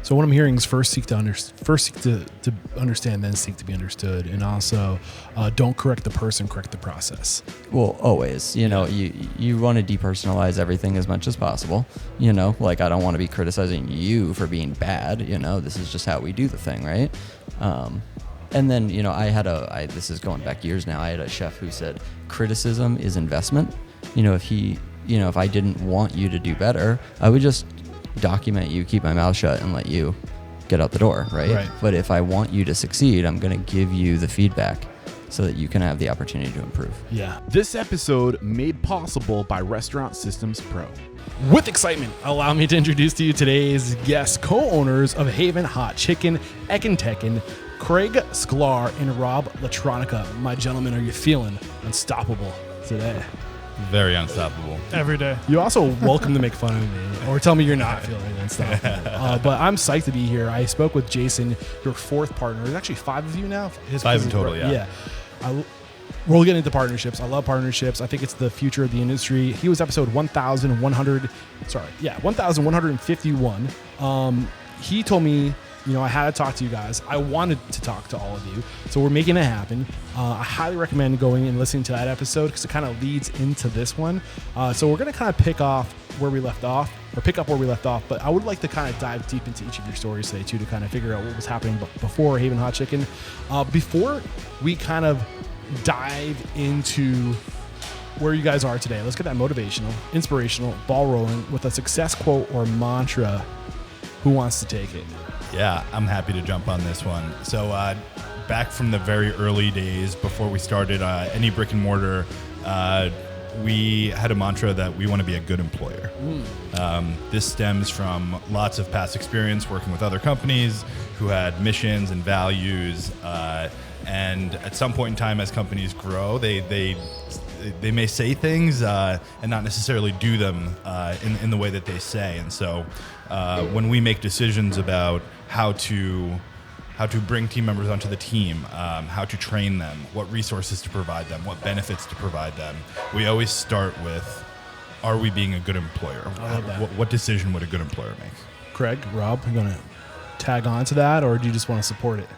So what I'm hearing is first seek to understand, then seek to be understood, and also don't correct the person, correct the process. Well, always, you want to depersonalize everything as much as possible. Like I don't want to be criticizing you for being bad. This is just how we do the thing, right? And then, this is going back years now. I had a chef who said criticism is investment. If I didn't want you to do better, I would just document you, keep my mouth shut, and let you get out the door, right? But if I want you to succeed, I'm going to give you the feedback so that you can have the opportunity to improve. Yeah. This episode made possible by Restaurant Systems Pro. With excitement, allow me to introduce to you today's guests, co-owners of Haven Hot Chicken, Etkin Tekin, Craig Sklar, and Rob LaTronica. My gentlemen, are you feeling unstoppable today? Very unstoppable. Every day. You're also welcome to make fun of me or tell me you're not feeling unstoppable. But I'm psyched to be here. I spoke with Jason, your fourth partner. There's actually 5 of you now. Five in total, yeah. We'll get into partnerships. I love partnerships. I think it's the future of the industry. He was episode 1151. He told me, I had to talk to you guys. I wanted to talk to all of you. So we're making it happen. I highly recommend going and listening to that episode because it kind of leads into this one. So we're going to kind of pick up where we left off. But I would like to kind of dive deep into each of your stories today too, to kind of figure out what was happening before Haven Hot Chicken. Before we kind of dive into where you guys are today, let's get that motivational, inspirational, ball rolling with a success quote or mantra. Who wants to take it? Yeah, I'm happy to jump on this one. So back from the very early days before we started any brick and mortar, we had a mantra that we want to be a good employer. This stems from lots of past experience working with other companies who had missions and values. And at some point in time, as companies grow, they may say things and not necessarily do them in the way that they say. And so when we make decisions about how to bring team members onto the team, how to train them, what resources to provide them, what benefits to provide them, we always start with, are we being a good employer? I love that. What decision would a good employer make? Craig, Rob, you going to tag on to that, or do you just want to support it?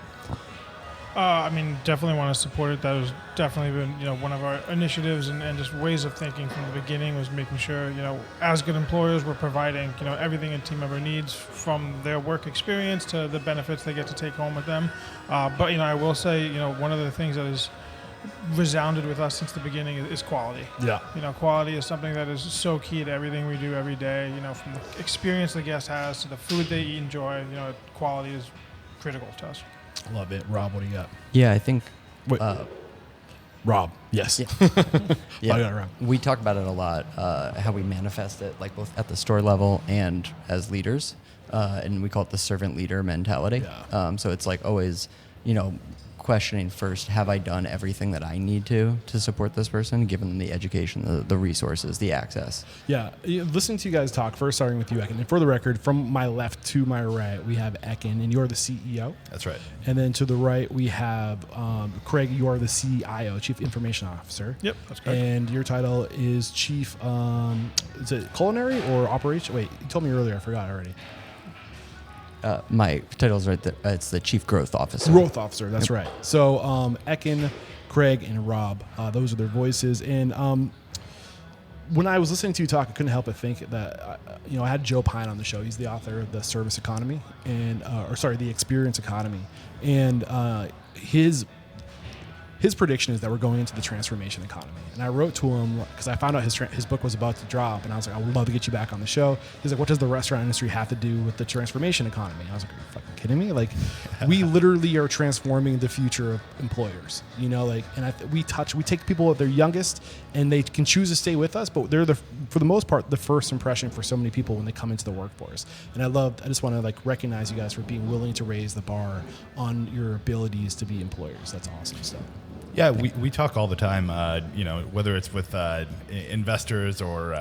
Definitely want to support it. That has definitely been, one of our initiatives and just ways of thinking from the beginning was making sure, as good employers, we're providing, everything a team member needs from their work experience to the benefits they get to take home with them. But I will say, one of the things that has resounded with us since the beginning is quality. Yeah. Quality is something that is so key to everything we do every day, from the experience the guest has to the food they enjoy, quality is critical to us. Love it. Rob, what do you got? Yeah, I think... Rob, yes. Yeah. I got it wrong. We talk about it a lot, how we manifest it, like both at the store level and as leaders. And we call it the servant leader mentality. Yeah. So it's like always, questioning first, have I done everything that I need to support this person, given them the education, the resources, the access? Yeah. Listening to you guys talk, first starting with you, Etkin. And for the record, from my left to my right, we have Etkin, and you're the CEO. That's right. And then to the right, we have Craig, you are the CIO, Chief Information Officer. Yep, that's correct. And your title is Chief, is it culinary or operation? Wait, you told me earlier, I forgot already. My title's right there. It's the Chief Growth Officer. Growth Officer, that's right. So Etkin, Craig, and Rob, those are their voices. And when I was listening to you talk, I couldn't help but think that, I had Joe Pine on the show. He's the author of The Service Economy, The Experience Economy. And his prediction is that we're going into the transformation economy. And I wrote to him because I found out his book was about to drop, and I was like, I would love to get you back on the show. He's like, what does the restaurant industry have to do with the transformation economy? And I was like, are you fucking kidding me? Like, we literally are transforming the future of employers. We take people at their youngest, and they can choose to stay with us, but they're for the most part, the first impression for so many people when they come into the workforce. And I just want to recognize you guys for being willing to raise the bar on your abilities to be employers. That's awesome stuff. Yeah, we talk all the time, whether it's with investors or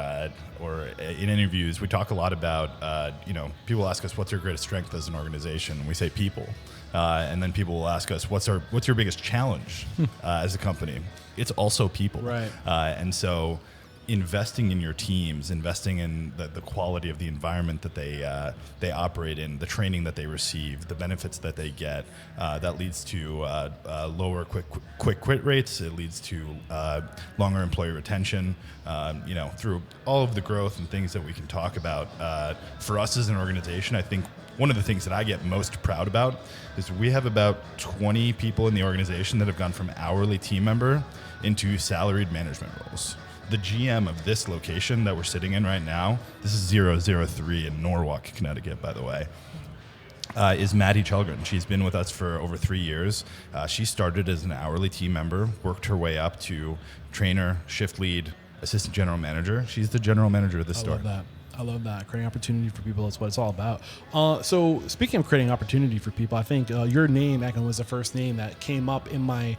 in interviews, we talk a lot about, people ask us, what's your greatest strength as an organization? And we say people. And then people will ask us, what's your biggest challenge as a company? It's also people. Right. And so, investing in your teams, investing in the quality of the environment that they operate in, the training that they receive, the benefits that they get, that leads to lower quick quit rates. It leads to longer employee retention. Through all of the growth and things that we can talk about. For us as an organization, I think one of the things that I get most proud about is we have about 20 people in the organization that have gone from hourly team member into salaried management roles. The GM of this location that we're sitting in right now, this is 003 in Norwalk, Connecticut, by the way, is Maddie Chelgren. She's been with us for over 3 years. She started as an hourly team member, worked her way up to trainer, shift lead, assistant general manager. She's the general manager of this store. I love that. Creating opportunity for people is what it's all about. So speaking of creating opportunity for people, I think your name, Etkin, was the first name that came up in my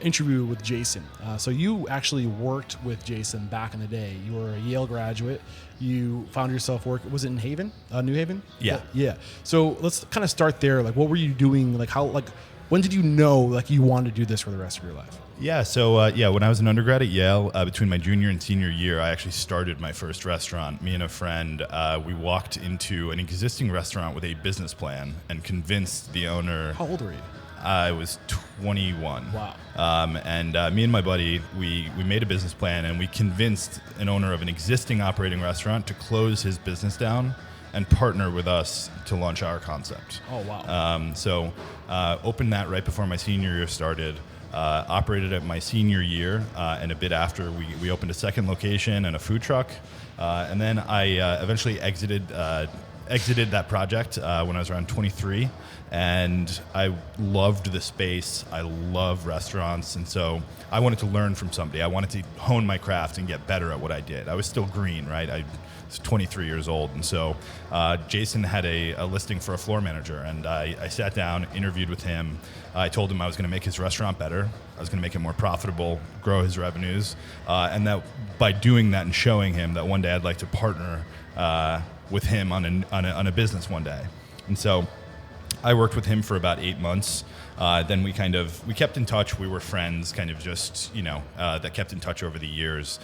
interview with Jason. So you actually worked with Jason back in the day. You were a Yale graduate. You found yourself was it in Haven, New Haven? Yeah. Yeah. So let's kind of start there. Like, what were you doing? Like, when did you know like you wanted to do this for the rest of your life? Yeah, so when I was an undergrad at Yale, between my junior and senior year, I actually started my first restaurant. Me and a friend, we walked into an existing restaurant with a business plan and convinced the owner. How old were you? I was 21. Wow. And me and my buddy, we made a business plan and we convinced an owner of an existing operating restaurant to close his business down and partner with us to launch our concept. Oh, wow. So opened that right before my senior year started. Operated at my senior year, and a bit after we opened a second location and a food truck, and then I eventually exited that project when I was around 23, and I loved the space. I love restaurants, and so I wanted to learn from somebody. I wanted to hone my craft and get better at what I did. I was still green, right? I was 23 years old, and so Jason had a listing for a floor manager, and I sat down, interviewed with him. I told him I was going to make his restaurant better. I was going to make it more profitable, grow his revenues, and that by doing that and showing him that one day I'd like to partner with him on a business one day. And so I worked with him for about 8 months. Then we kept in touch. We were friends, kind of just, that kept in touch over the years.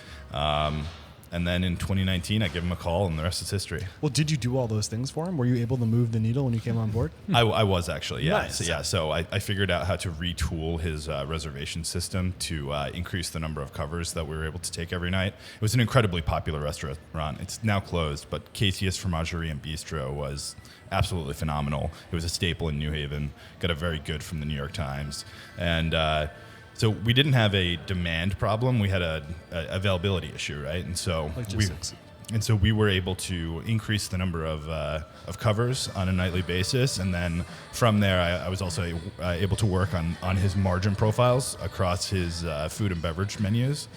And then in 2019, I gave him a call, and the rest is history. Well, did you do all those things for him? Were you able to move the needle when you came on board? I was actually, yeah. Nice. So I figured out how to retool his reservation system to increase the number of covers that we were able to take every night. It was an incredibly popular restaurant. It's now closed, but Casey's Fromagerie and Bistro was absolutely phenomenal. It was a staple in New Haven. Got a very good from the New York Times. And so we didn't have a demand problem. We had a availability issue, right? And so we were able to increase the number of covers on a nightly basis. And then from there, I was also able to work on his margin profiles across his food and beverage menus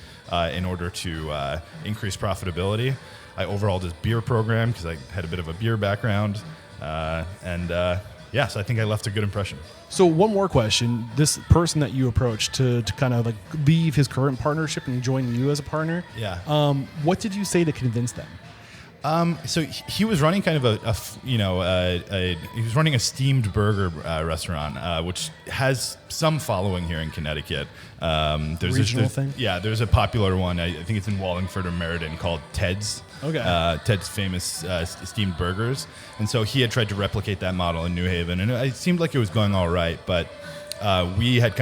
in order to increase profitability. I overhauled his beer program because I had a bit of a beer background. So I think I left a good impression. So one more question. This person that you approached to kind of like leave his current partnership and join you as a partner. Yeah. What did you say to convince them? So he was running kind of he was running a steamed burger restaurant, which has some following here in Connecticut. There's regional thing? Yeah, there's a popular one. I think it's in Wallingford or Meriden called Ted's. Okay. Ted's famous steamed burgers. And so he had tried to replicate that model in New Haven, and it seemed like it was going all right, but we had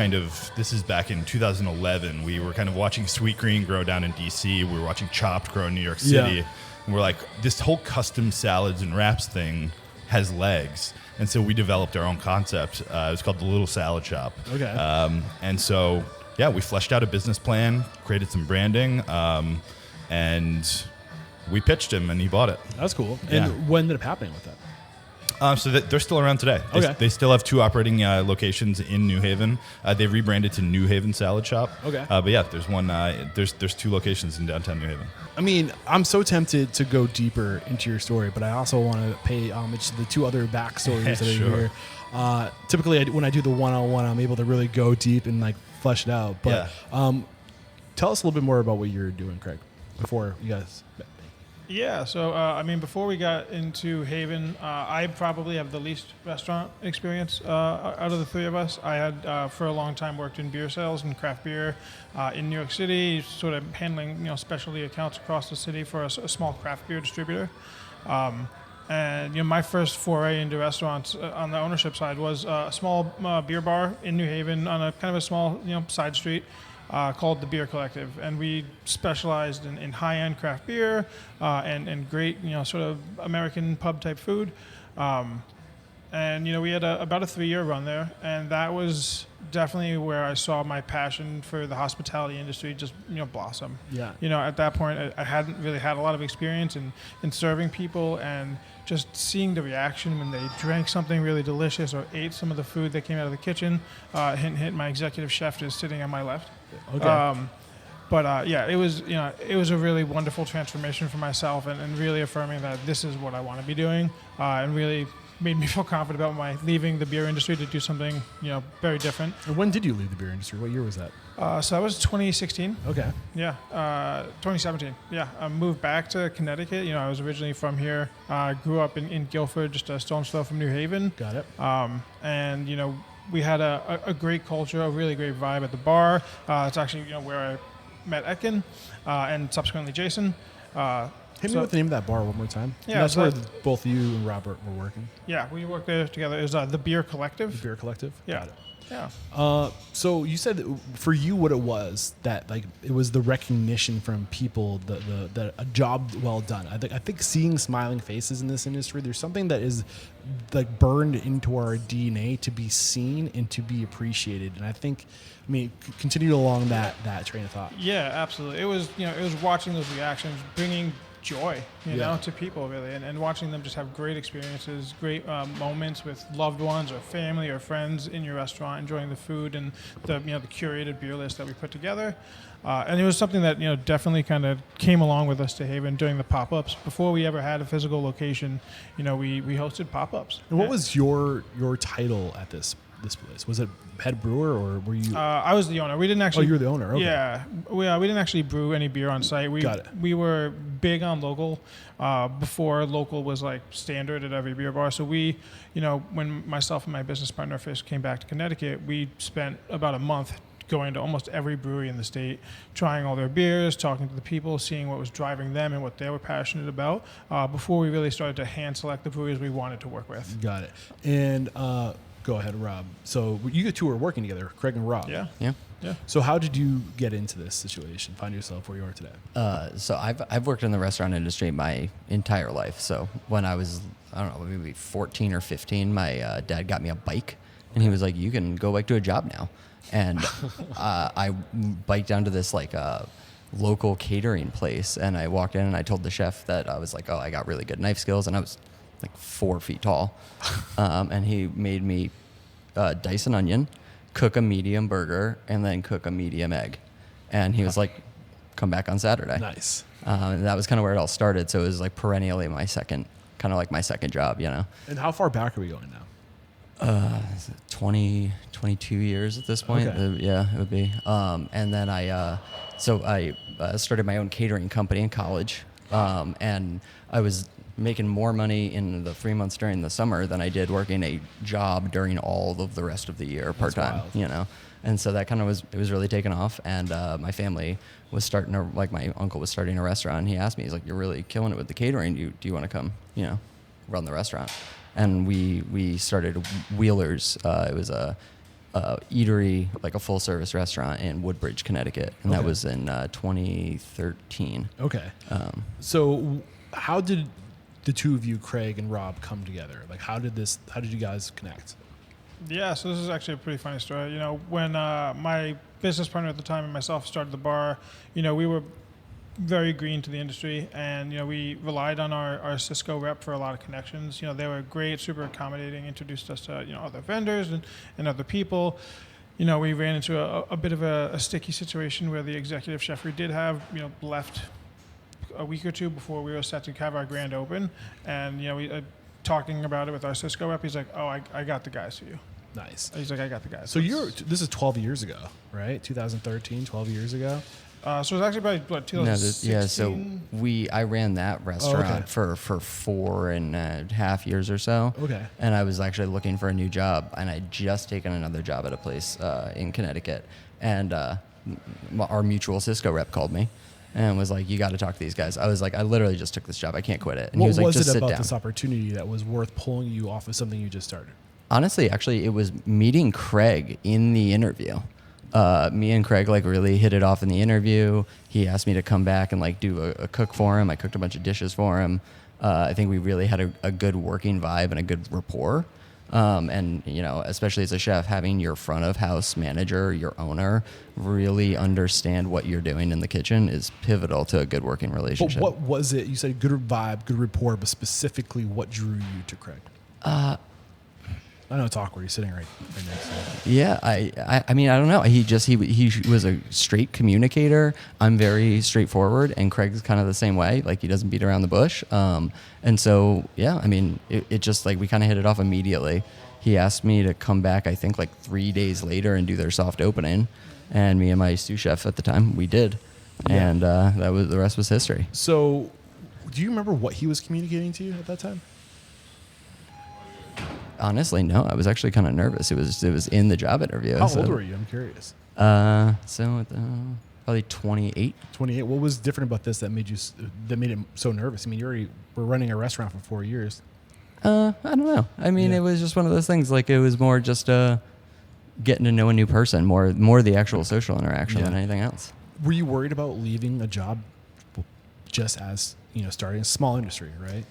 this is back in 2011, we were kind of watching Sweet Green grow down in DC. We were watching Chopped grow in New York City. Yeah. And we're like, this whole custom salads and wraps thing has legs. And so we developed our own concept. It was called the Little Salad Shop. Okay. And so, we fleshed out a business plan, created some branding, and we pitched him, and he bought it. That's cool. Yeah. And when ended up happening with that? So they're still around today. Okay. They still have 2 operating locations in New Haven. They rebranded to New Haven Salad Shop. Okay. But there's one. There's 2 locations in downtown New Haven. I mean, I'm so tempted to go deeper into your story, but I also want to pay homage to the 2 other backstories that are Sure. here. Typically, when I do the one-on-one, I'm able to really go deep and like flesh it out. But tell us a little bit more about what you're doing, Craig, before you guys. Yeah, so I mean, before we got into Haven, I probably have the least restaurant experience out of the three of us. I had for a long time worked in beer sales and craft beer in New York City, sort of handling specialty accounts across the city for a small craft beer distributor. And my first foray into restaurants on the ownership side was a small beer bar in New Haven on a kind of a small side street. Called the Beer Collective, and we specialized in high-end craft beer and great, sort of American pub type food. And we had about a 3-year run there, and that was definitely where I saw my passion for the hospitality industry just blossom. Yeah. At that point, I hadn't really had a lot of experience in serving people, and just seeing the reaction when they drank something really delicious or ate some of the food that came out of the kitchen. Hint, my executive chef is sitting on my left. Okay. But it was it was a really wonderful transformation for myself, and really affirming that this is what I want to be doing, and really made me feel confident about my leaving the beer industry to do something very different. And when did you leave the beer industry? What year was that? So that was 2016. Okay. Yeah, 2017. Yeah, I moved back to Connecticut. I was originally from here. Grew up in Guilford, just a stone's throw from New Haven. Got it. And we had a great culture, a really great vibe at the bar. It's actually where I met Etkin and subsequently Jason. Hit me with the name of that bar one more time. Yeah, And that's so where both you and Robert were working. Yeah, we worked there together. It was the Beer Collective. The Beer Collective. Yeah. Got it. Yeah. So you said for you what it was that it was the recognition from people that a job well done. I think seeing smiling faces in this industry, there's something that is burned into our DNA to be seen and to be appreciated. And I think, continue along that train of thought. Yeah, absolutely. It was it was watching those reactions, bringing joy, to people really, and watching them just have great experiences, great moments with loved ones or family or friends in your restaurant, enjoying the food and the the curated beer list that we put together. And it was something that definitely kind of came along with us to Haven during the pop-ups. Before we ever had a physical location, we hosted pop-ups. And what was your title at this place? Was it head brewer or were you? I was the owner. We didn't actually. Oh, you were the owner. Okay. Yeah, we didn't actually brew any beer on site. Got it. We were big on local before local was standard at every beer bar. So we, when myself and my business partner first came back to Connecticut, we spent about a month going to almost every brewery in the state, trying all their beers, talking to the people, seeing what was driving them and what they were passionate about before we really started to hand select the breweries we wanted to work with. Got it. And go ahead, Rob. So you two were working together, Craig and Rob. Yeah. Yeah. Yeah. So how did you get into this situation? Find yourself where you are today? So I've worked in the restaurant industry my entire life. So when I was, I don't know, maybe 14 or 15, my dad got me a bike, and he was like, "You can go to a job now." And I biked down to this local catering place, and I walked in and I told the chef that I was like, "Oh, I got really good knife skills," and I was 4 feet tall, and he made me dice an onion, cook a medium burger, and then cook a medium egg. And he was like, "Come back on Saturday." Nice. And that was kind of where it all started. So it was perennially my second job, And how far back are we going now? 22 years at this point. Okay. Yeah, it would be. And then I started my own catering company in college, and I was making more money in the 3 months during the summer than I did working a job during all of the rest of the year part time. And so that kind of was really taking off. And my family was starting to my uncle was starting a restaurant. And he asked me, he's like, "You're really killing it with the catering. Do you want to come run the restaurant?" And we started Wheelers. It was a eatery, a full service restaurant in Woodbridge, Connecticut, and that was in 2013. Okay. So how did the two of you, Craig and Rob, come together? How did you guys connect? Yeah, so this is actually a pretty funny story. When my business partner at the time and myself started the bar, we were very green to the industry, and we relied on our Cisco rep for a lot of connections. They were great, super accommodating, introduced us to other vendors and other people. We ran into a bit of a sticky situation where the executive chef we did have left a week or two before we were set to have our grand open, and we talking about it with our Cisco rep. He's like, "Oh, I got the guys for you." Nice. He's like, "I got the guys." So this is 12 years ago, right? 2013, 12 years ago. So it was actually about what, 2016? Yeah, so I ran that restaurant for 4.5 years or so. Okay. And I was actually looking for a new job, and I'd just taken another job at a place in Connecticut, and our mutual Cisco rep called me and was like, "You got to talk to these guys." I was like, "I literally just took this job. I can't quit it." And What he was like, was "Just it sit about down." this opportunity that was worth pulling you off of something you just started? Honestly, actually, it was meeting Craig in the interview. Me and Craig like really hit it off in the interview. He asked me to come back and like do a cook for him. I cooked a bunch of dishes for him. I think we really had a good working vibe and a good rapport. And you know, especially as a chef, having your front of house manager, your owner, really understand what you're doing in the kitchen is pivotal to a good working relationship. But what was it? You said good vibe, good rapport, but specifically what drew you to Craig? I know it's awkward. He's sitting right next to you. Yeah, I mean, I don't know. He was a straight communicator. I'm very straightforward, and Craig's kind of the same way. Like, he doesn't beat around the bush. And so, yeah, I mean, it just like we kind of hit it off immediately. He asked me to come back, I think, like 3 days later and do their soft opening, and me and my sous chef at the time, we did, and the rest was history. So, do you remember what he was communicating to you at that time? Honestly, no. I was actually kind of nervous. It was in the job interview. How old were you? I'm curious. Probably 28. 28. What was different about this that made it so nervous? I mean, you already were running a restaurant for 4 years. I don't know. I mean, It was just one of those things. Like, it was more just getting to know a new person, more the actual social interaction than anything else. Were you worried about leaving a job just as, starting a small industry, right?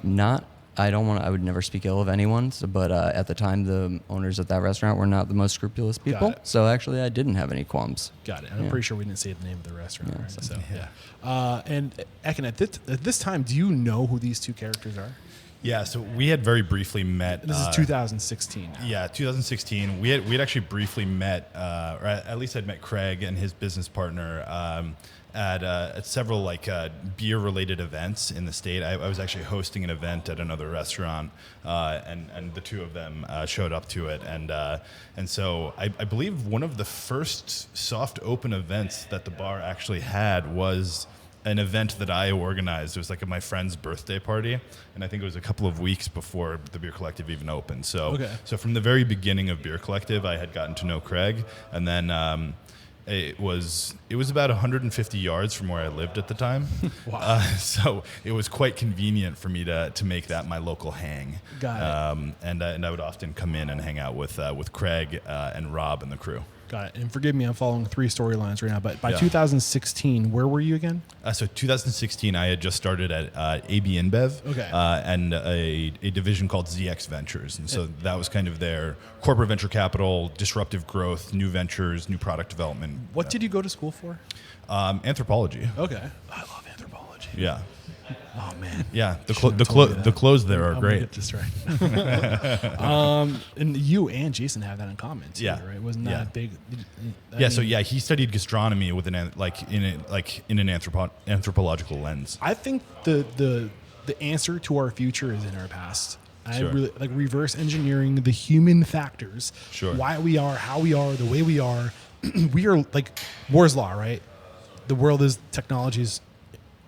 Not. I would never speak ill of anyone, but at the time, the owners of that restaurant were not the most scrupulous people. So actually, I didn't have any qualms. Got it. I'm pretty sure we didn't say the name of the restaurant. Yeah, right? So, and Etkin, at this time, do you know who these two characters are? Yeah, so we had very briefly met. This is 2016. Yeah, 2016. We had actually briefly met, or at least I'd met Craig and his business partner at several beer-related events in the state. I was actually hosting an event at another restaurant, and the two of them showed up to it, and so I believe one of the first soft open events that the bar actually had was an event that I organized. It was like my friend's birthday party, and I think it was a couple of weeks before the Beer Collective even opened. So from the very beginning of Beer Collective, I had gotten to know Craig, and then it was about 150 yards from where I lived at the time. Wow. So it was quite convenient for me to make that my local hang. Got it. And I would often come in and hang out with Craig and Rob and the crew. Got it. And forgive me, I'm following 3 storylines right now, but by 2016, where were you again? So 2016, I had just started at AB InBev, and a division called ZX Ventures. And so that was kind of their corporate venture capital, disruptive growth, new ventures, new product development. What did you go to school for? Anthropology. Okay. I love anthropology. Yeah. Oh, man. Yeah, the clothes there are great. Get this right. And you and Jason have that in common too, right? Wasn't that big? So he studied gastronomy with in an anthropological lens. I think the answer to our future is in our past. I really like reverse engineering the human factors. Sure. Why we are, how we are, the way we are. We are like Moore's law, right? The world is technologies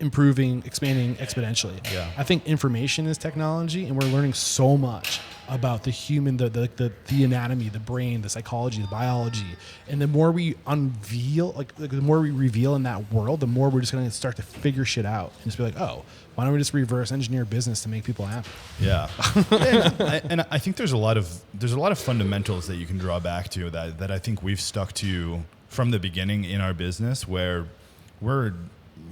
improving, expanding exponentially. Yeah. I think information is technology, and we're learning so much about the human, the anatomy, the brain, the psychology, the biology. And the more we unveil, the more we reveal in that world, the more we're just going to start to figure shit out and just be like, oh, why don't we just reverse engineer business to make people happy? Yeah. and I think there's a lot of fundamentals that you can draw back to that I think we've stuck to from the beginning in our business, where we're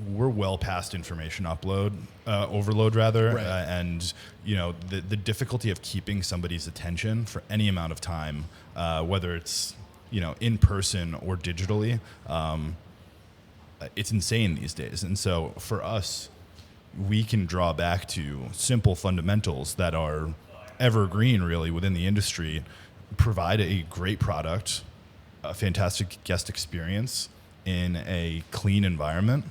well past information overload rather, right. And the difficulty of keeping somebody's attention for any amount of time, whether it's in person or digitally, it's insane these days. And so for us, we can draw back to simple fundamentals that are evergreen really within the industry, provide a great product, a fantastic guest experience in a clean environment.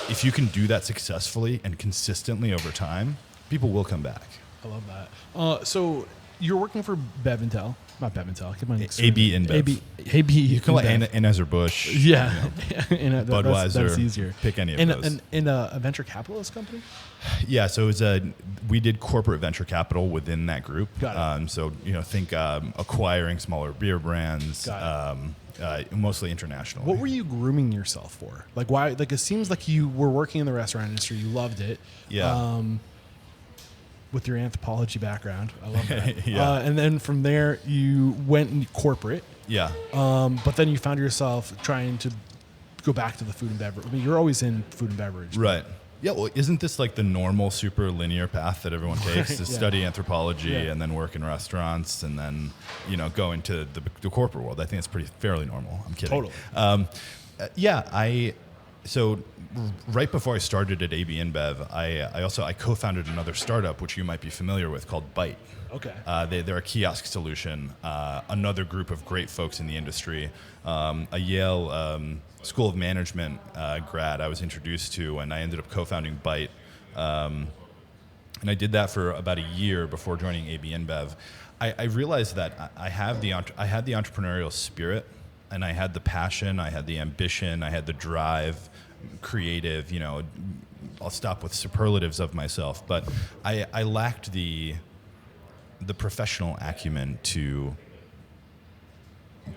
If you can do that successfully and consistently over time, people will come back. I love that. So you're working for Bevintel, not Bevintel. Keep on AB InBev. AB. You can call it Anheuser-Busch. Yeah, Budweiser. That's easier. Pick any of those. In a venture capitalist company. Yeah, so it was we did corporate venture capital within that group. Got it. So think acquiring smaller beer brands, mostly international. What were you grooming yourself for? Like why? Like it seems like you were working in the restaurant industry. You loved it. Yeah. With your anthropology background, I love that. Yeah. And then from there, you went corporate. Yeah. But then you found yourself trying to go back to the food and beverage. I mean, you're always in food and beverage. Right. Yeah, well, isn't this like the normal super linear path that everyone takes to study anthropology and then work in restaurants and then, go into the corporate world? I think it's fairly normal. I'm kidding. Totally. So right before I started at AB InBev, I co-founded another startup, which you might be familiar with, called Byte. Okay. They're a kiosk solution. Another group of great folks in the industry. A Yale School of Management grad I was introduced to, and I ended up co-founding Byte. And I did that for about a year before joining AB InBev. I realized that I had the entrepreneurial spirit, and I had the passion, I had the ambition, I had the drive, creative. I'll stop with superlatives of myself, but I lacked the professional acumen to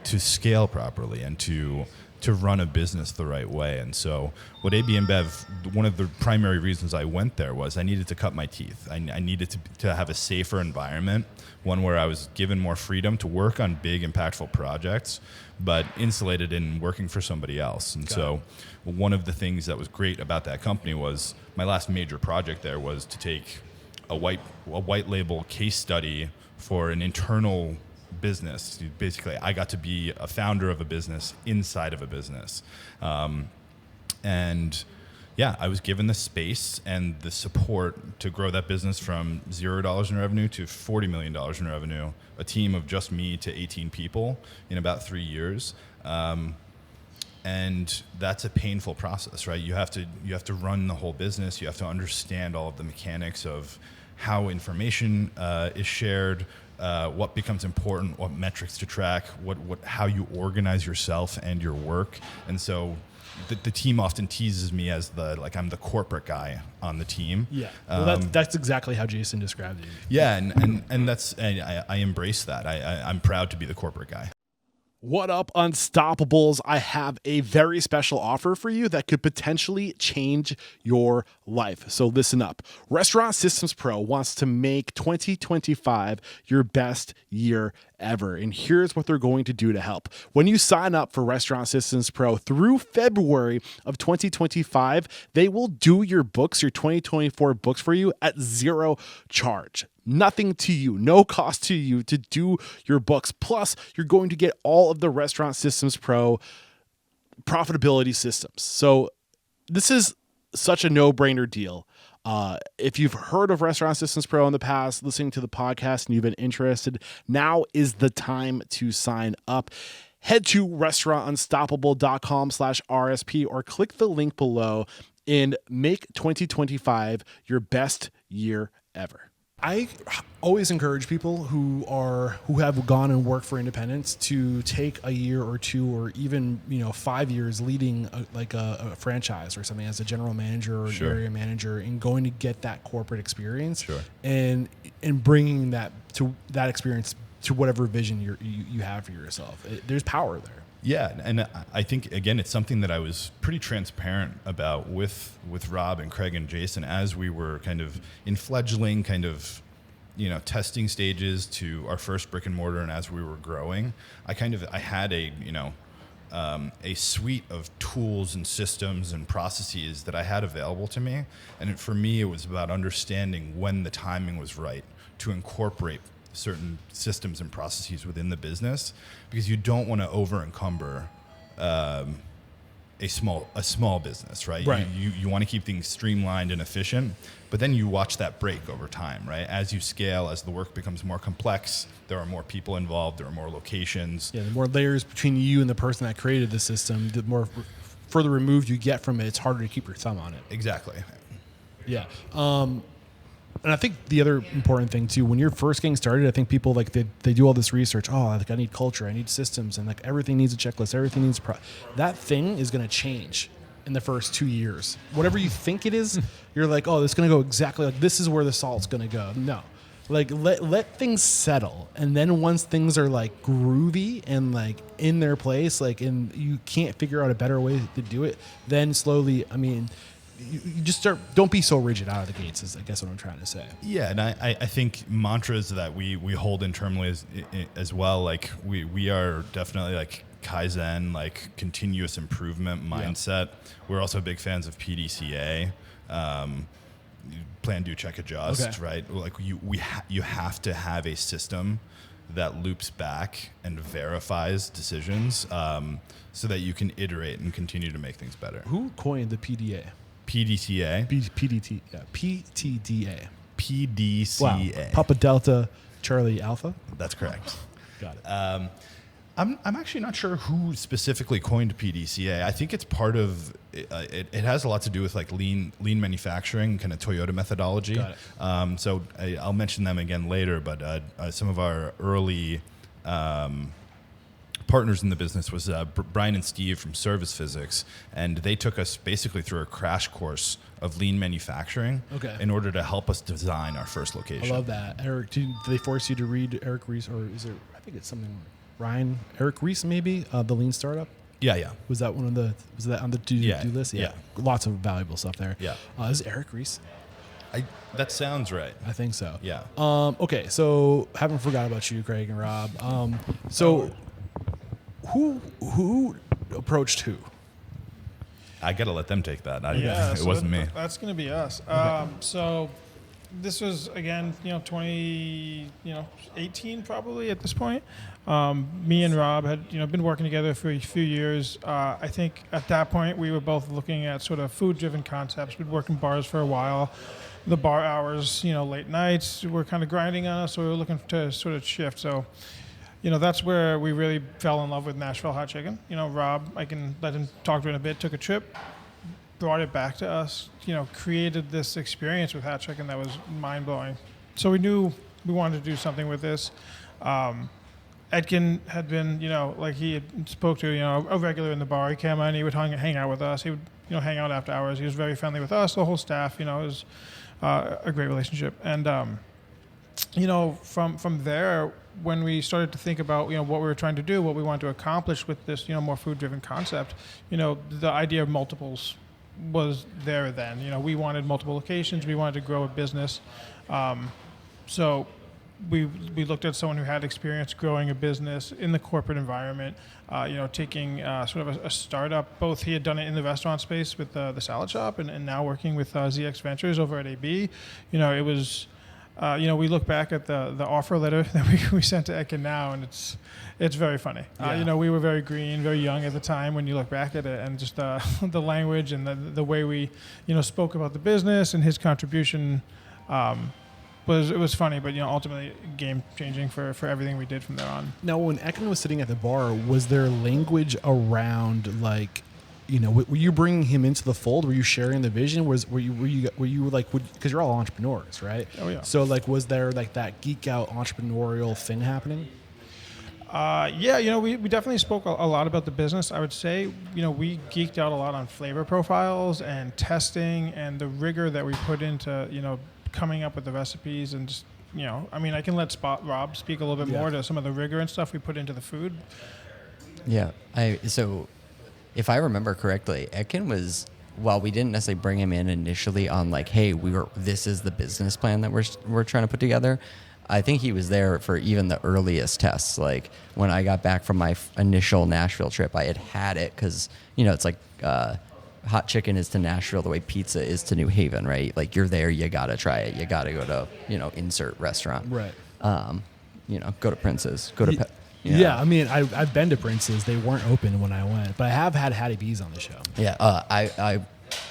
scale properly and to run a business the right way. And so what AB InBev, one of the primary reasons I went there was I needed to cut my teeth. I needed to have a safer environment, one where I was given more freedom to work on big, impactful projects, but insulated in working for somebody else. And so one of the things that was great about that company was my last major project there was to take a white label case study for an internal business. Basically, I got to be a founder of a business inside of a business. And I was given the space and the support to grow that business from $0 in revenue to $40 million in revenue, a team of just me to 18 people in about 3 years. And that's a painful process, right? You have to run the whole business. You have to understand all of the mechanics of how information is shared, what becomes important, what metrics to track, how you organize yourself and your work. And so the team often teases me as I'm the corporate guy on the team. Yeah, well, that's exactly how Jason described it. Yeah, and I embrace that. I'm proud to be the corporate guy. What up, Unstoppables? I have a very special offer for you that could potentially change your life. So listen up. Restaurant Systems Pro wants to make 2025 your best year ever. And here's what they're going to do to help. When you sign up for Restaurant Systems Pro through February of 2025, they will do your books, your 2024 books for you at zero charge. Nothing to you, no cost to you to do your books. Plus, you're going to get all of the Restaurant Systems Pro profitability systems. So this is such a no-brainer deal. If you've heard of Restaurant Systems Pro in the past, listening to the podcast, and you've been interested, now is the time to sign up. Head to restaurantunstoppable.com/RSP or click the link below and make 2025 your best year ever. I always encourage people who have gone and worked for independents to take a year or two or even 5 years leading a franchise or something as a general manager or an area manager and going to get that corporate experience and bringing that experience to whatever vision you have for yourself. There's power there. Yeah, and I think, again, it's something that I was pretty transparent about with Rob and Craig and Jason as we were kind of in fledgling testing stages to our first brick and mortar, and as we were growing, I had a suite of tools and systems and processes that I had available to me, and for me it was about understanding when the timing was right to incorporate certain systems and processes within the business, because you don't want to over encumber a small business, right? You want to keep things streamlined and efficient, but then you watch that break over time, right? As you scale, as the work becomes more complex, there are more people involved, there are more locations. Yeah, the more layers between you and the person that created the system, the more further removed you get from it, it's harder to keep your thumb on it. Exactly. Yeah. And I think the other important thing too, when you're first getting started, I think people like they do all this research. Oh, like I need culture, I need systems, and like everything needs a checklist, everything needs that thing is going to change in the first 2 years. Whatever you think it is, you're like, oh, it's going to go exactly like this is where the salt's going to go. No. Like let things settle, and then once things are like groovy and like in their place, like and you can't figure out a better way to do it, then slowly, I mean, you just start. Don't be so rigid out of the gates. Is I guess what I'm trying to say. Yeah, and I think mantras that we hold internally as well. Like we are definitely like Kaizen, like continuous improvement mindset. Yeah. We're also big fans of PDCA. Plan, do, check, adjust, okay. Right? Like you have to have a system that loops back and verifies decisions, so that you can iterate and continue to make things better. Who coined the PDA? PDCA. PDT. Yeah. PTDA. PDCA. Wow. Papa Delta Charlie Alpha. That's correct. Got it. I'm actually not sure who specifically coined PDCA. I think it's part of it has a lot to do with like lean manufacturing, kind of Toyota methodology. Got it. So I'll mention them again later, but some of our early partners in the business was Brian and Steve from Service Physics, and they took us basically through a crash course of lean manufacturing, okay, in order to help us design our first location. I love that. Eric, did they force you to read Eric Ries, or is there? I think it's something. Eric Ries, maybe the Lean Startup. Yeah. Was that on the do list? Yeah. Lots of valuable stuff there. Yeah. Is it Eric Ries? That sounds right. I think so. Yeah. Okay, so haven't forgot about you, Craig and Rob. So who approached who? I gotta let them take that. It so wasn't me. That's gonna be us. So this was again, 2018 probably at this point. Me and Rob had been working together for a few years. I think at that point we were both looking at sort of food-driven concepts. We'd worked in bars for a while. The bar hours, late nights, were kind of grinding on us, so we were looking to sort of shift. So, that's where we really fell in love with Nashville hot chicken. Rob, I can let him talk to it in a bit, took a trip, brought it back to us, created this experience with hot chicken that was mind-blowing. So we knew we wanted to do something with this. Etkin had been, like he had spoke to, a regular in the bar. He came in, he would hang out with us. He would, hang out after hours. He was very friendly with us, the whole staff, it was a great relationship. And, from there, when we started to think about, what we were trying to do, what we wanted to accomplish with this, more food-driven concept, the idea of multiples was there then. We wanted multiple locations. We wanted to grow a business. So we looked at someone who had experience growing a business in the corporate environment, taking sort of a startup. Both he had done it in the restaurant space with the salad shop and now working with ZX Ventures over at AB. It was, we look back at the offer letter that we sent to Etkin now, and it's very funny. Yeah. We were very green, very young at the time when you look back at it, and just the language and the way we, spoke about the business and his contribution. It was funny, but ultimately game changing for everything we did from there on. Now, when Etkin was sitting at the bar, was there language around like, were you bringing him into the fold? Were you sharing the vision? Were you like, because you're all entrepreneurs, right? Oh yeah. So like, was there like that geek out entrepreneurial thing happening? We definitely spoke a lot about the business. I would say, we geeked out a lot on flavor profiles and testing and the rigor that we put into, coming up with the recipes and just, I can let Rob speak a little bit more to some of the rigor and stuff we put into the food. Yeah. So if I remember correctly, Etkin was, while we didn't necessarily bring him in initially on like, hey, this is the business plan that we're trying to put together. I think he was there for even the earliest tests. Like when I got back from my initial Nashville trip, I had it because, it's like, hot chicken is to Nashville the way pizza is to New Haven, right? Like you're there, you gotta try it. You gotta go to, insert restaurant. Right. Go to Prince's. Yeah, I mean, I've been to Prince's. They weren't open when I went, but I have had Hattie B's on the show. Yeah,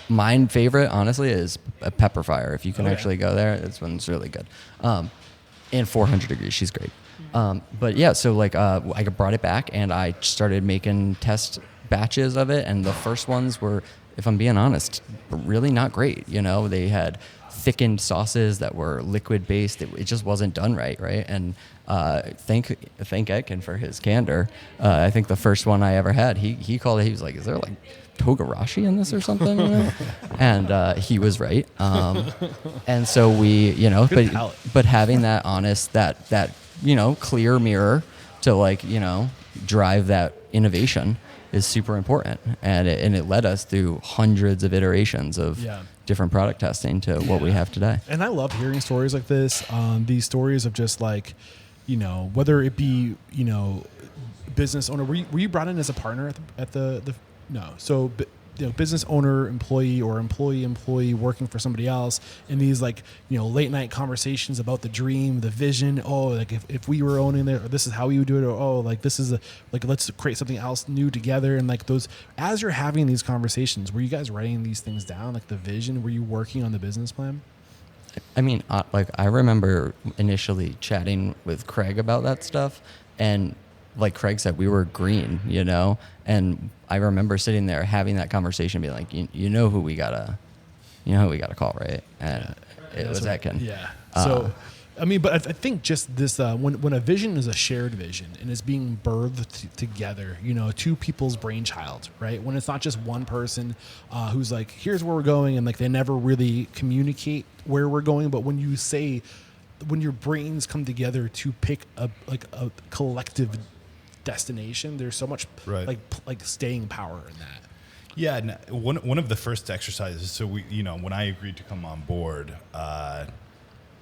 mine favorite, honestly, is a Pepper Fire. If you can actually go there, this one's really good. And 400 degrees, she's great. But yeah, so like I brought it back and I started making test batches of it, and the first ones were if I'm being honest, really not great. You know, they had thickened sauces that were liquid based. It just wasn't done right. And thank Etkin for his candor. I think the first one I ever had, he called it. He was like, "Is there like Togarashi in this or something?" You know? And he was right. And so we, you know, but having that honest, that you know, clear mirror to like, you know, drive that innovation is super important. And it led us through hundreds of iterations of different product testing to what we have today. And I love hearing stories like this. These stories of just like, you know, whether it be, you know, business owner. Were you brought in as a partner at the no? So, you know, business owner, employee, or employee working for somebody else, and these like, you know, late night conversations about the dream, the vision. Oh, like if we were owning it, or this is how we would do it, or oh, like this is let's create something else new together. And like those, as you're having these conversations, were you guys writing these things down, like the vision? Were you working on the business plan? I mean, like I remember initially chatting with Craig about that stuff, and like Craig said, we were green, you know, and I remember sitting there having that conversation, being like, you know who we gotta call, right? And it was Etkin. Yeah. So, I mean, but I think just this, when a vision is a shared vision and is being birthed together, you know, two people's brainchild, right? When it's not just one person who's like, here's where we're going, and like they never really communicate where we're going, but when your brains come together to pick a collective destination, there's so much like staying power in that. Yeah, and one of the first exercises. So we, you know, when I agreed to come on board,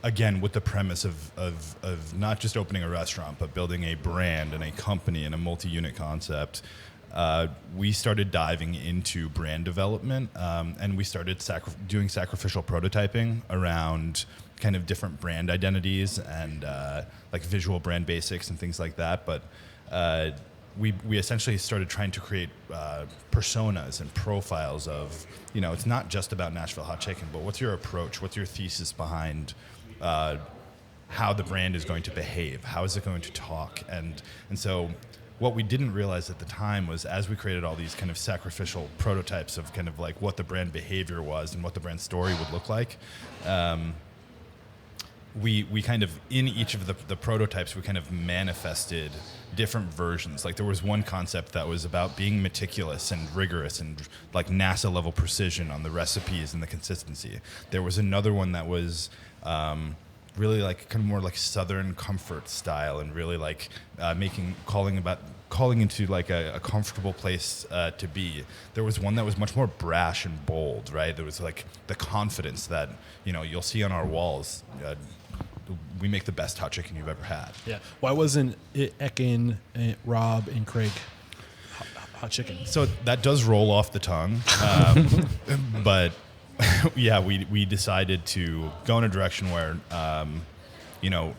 again with the premise of not just opening a restaurant, but building a brand and a company and a multi-unit concept, we started diving into brand development, and we started doing sacrificial prototyping around kind of different brand identities and like visual brand basics and things like that. But we essentially started trying to create personas and profiles of, you know, it's not just about Nashville Hot Chicken, but what's your approach? What's your thesis behind how the brand is going to behave? How is it going to talk? And so what we didn't realize at the time was, as we created all these kind of sacrificial prototypes of kind of like what the brand behavior was and what the brand story would look like, we kind of, in each of the prototypes, we kind of manifested different versions. Like there was one concept that was about being meticulous and rigorous and like NASA level precision on the recipes and the consistency. There was another one that was really like kind of more like Southern comfort style and really like calling into like a comfortable place to be. There was one that was much more brash and bold, right? There was like the confidence that, you know, you'll see on our walls. We make the best hot chicken you've ever had. Yeah. Why wasn't it Etkin, Rob, and Craig hot chicken? So that does roll off the tongue, but yeah, we decided to go in a direction where, you know,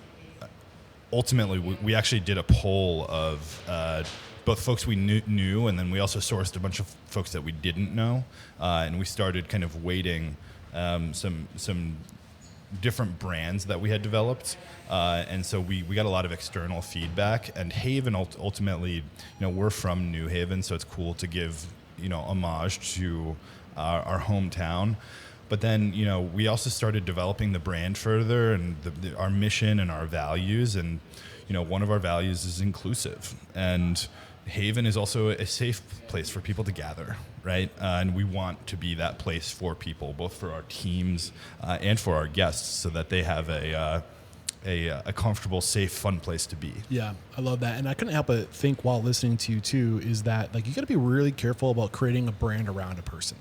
ultimately we actually did a poll of both folks we knew, and then we also sourced a bunch of folks that we didn't know, and we started kind of weighting some different brands that we had developed, and so we got a lot of external feedback. And Haven ultimately, you know, we're from New Haven, so it's cool to give, you know, homage to our hometown. But then, you know, we also started developing the brand further and our mission and our values. And, you know, one of our values is inclusive. And Haven is also a safe place for people to gather, right? And we want to be that place for people, both for our teams and for our guests, so that they have a comfortable, safe, fun place to be. Yeah, I love that. And I couldn't help but think while listening to you too, is that like you got to be really careful about creating a brand around a person.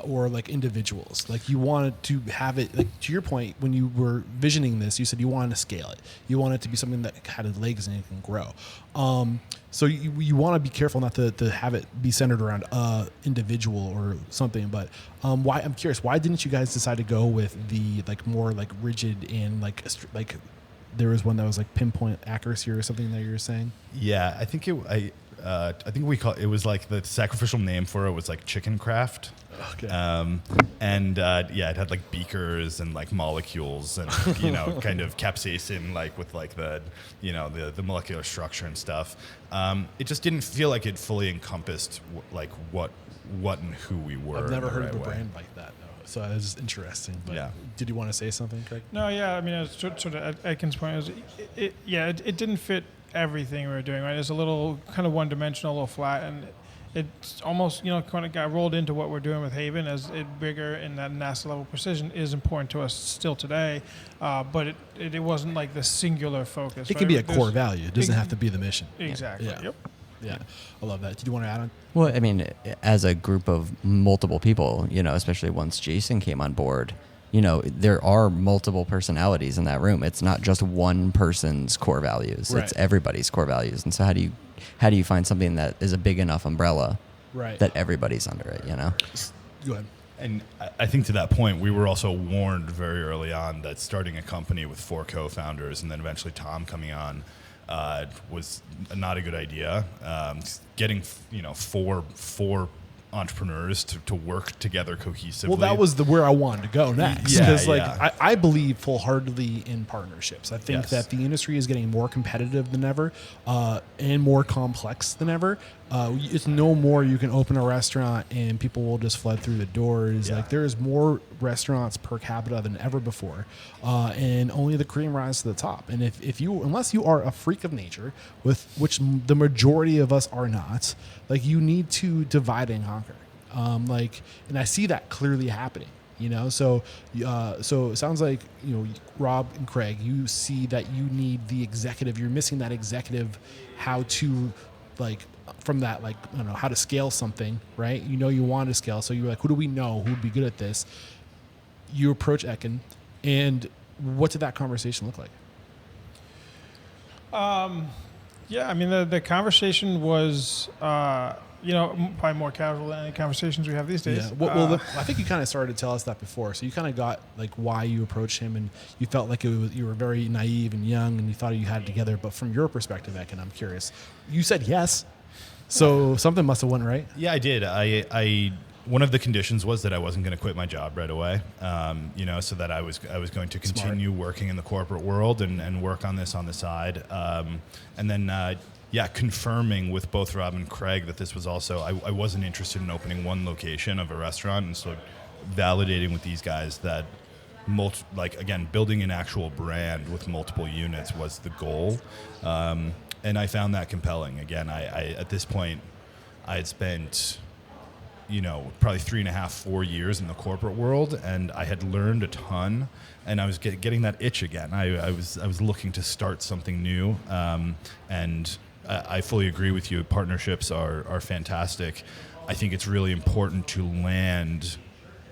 Or like individuals. Like you wanted to have it, like to your point, when you were visioning this, you said you wanted to scale it. You want it to be something that had legs and it can grow. So you want to be careful not to have it be centered around a individual or something. But why, I'm curious, why didn't you guys decide to go with the like more like rigid and like there was one that was like pinpoint accuracy or something that you were saying. Yeah, I think I think we call it was like the sacrificial name for it was like chicken craft. Okay. Yeah, it had like beakers and like molecules and kind of capsaicin like with like the the molecular structure and stuff. It just didn't feel like it fully encompassed like what and who we were. I've never in the heard right of a way. brand like that though, so it was interesting. But Yeah. did you want to say something, Craig? No, yeah, I mean, it's sort of at Etkin's point, it didn't fit everything we were doing, right? It's a little kind of one-dimensional, a little flat, and it's almost, kind of got rolled into what we're doing with Haven as it bigger and that NASA level precision is important to us still today, but it wasn't like the singular focus. It right? can be a There's- core value. It doesn't have to be the mission. Exactly. Yeah. Yep. Yeah, I love that. Did you want to add on? Well, I mean, as a group of multiple people, especially once Jason came on board, there are multiple personalities in that room. It's not just one person's core values. Right. It's everybody's core values. And so how do you find something that is a big enough umbrella Right. that everybody's under it, Go ahead. And I think to that point, we were also warned very early on that starting a company with 4 co-founders and then eventually Tom coming on was not a good idea. Getting four entrepreneurs to work together cohesively. Well, that was where I wanted to go next. Yeah, Because yeah. I believe full-heartedly in partnerships. I think Yes. that the industry is getting more competitive than ever and more complex than ever. It's no more you can open a restaurant and people will just flood through the doors. Yeah. Like there's more restaurants per capita than ever before, and only the cream rises to the top. And if you, unless you are a freak of nature, with which the majority of us are not, like you need to divide and conquer. And I see that clearly happening. So it sounds like Rob and Craig, you see that you need the executive. You're missing that executive, how to from that I don't know how to scale something, right? You want to scale, so you're like, who do we know who would be good at this? You approach Etkin, and what did that conversation look like? Yeah, I mean, the conversation was, probably more casual than any conversations we have these days. Yeah. Well, I think you kind of started to tell us that before. So you kind of got why you approached him, and you felt like you were very naive and young, and you thought you had it together. But from your perspective, Etkin, I'm curious. You said yes, so something must have went right. Yeah, I did. I one of the conditions was that I wasn't going to quit my job right away. So that I was going to continue working in the corporate world and work on this on the side. And then confirming with both Rob and Craig that this was also, I wasn't interested in opening one location of a restaurant, and so validating with these guys that building an actual brand with multiple units was the goal. And I found that compelling. Again, I at this point, I had spent probably 3.5, 4 years in the corporate world, and I had learned a ton, and I was getting that itch again. I was looking to start something new, and I fully agree with you. Partnerships are fantastic. I think it's really important to land.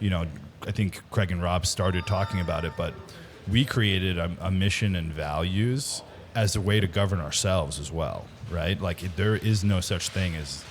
I think Craig and Rob started talking about it, but we created a mission and values as a way to govern ourselves as well, right? There is no such thing as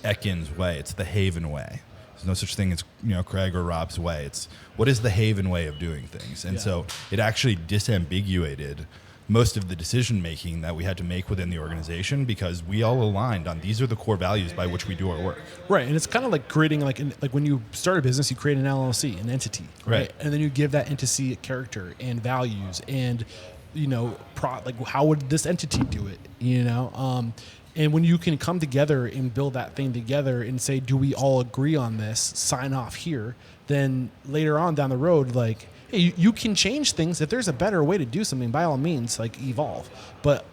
Etkin's way. It's the Haven way. There's no such thing as Craig or Rob's way. It's what is the Haven way of doing things. And so it actually disambiguated most of the decision making that we had to make within the organization, because we all aligned on these are the core values by which we do our work. Right, and it's kind of like creating like when you start a business, you create an LLC, an entity, right? And then you give that entity a character and values, and how would this entity do it? And when you can come together and build that thing together and say, do we all agree on this? Sign off here. Then later on down the road, hey, you can change things. If there's a better way to do something, by all means, evolve. But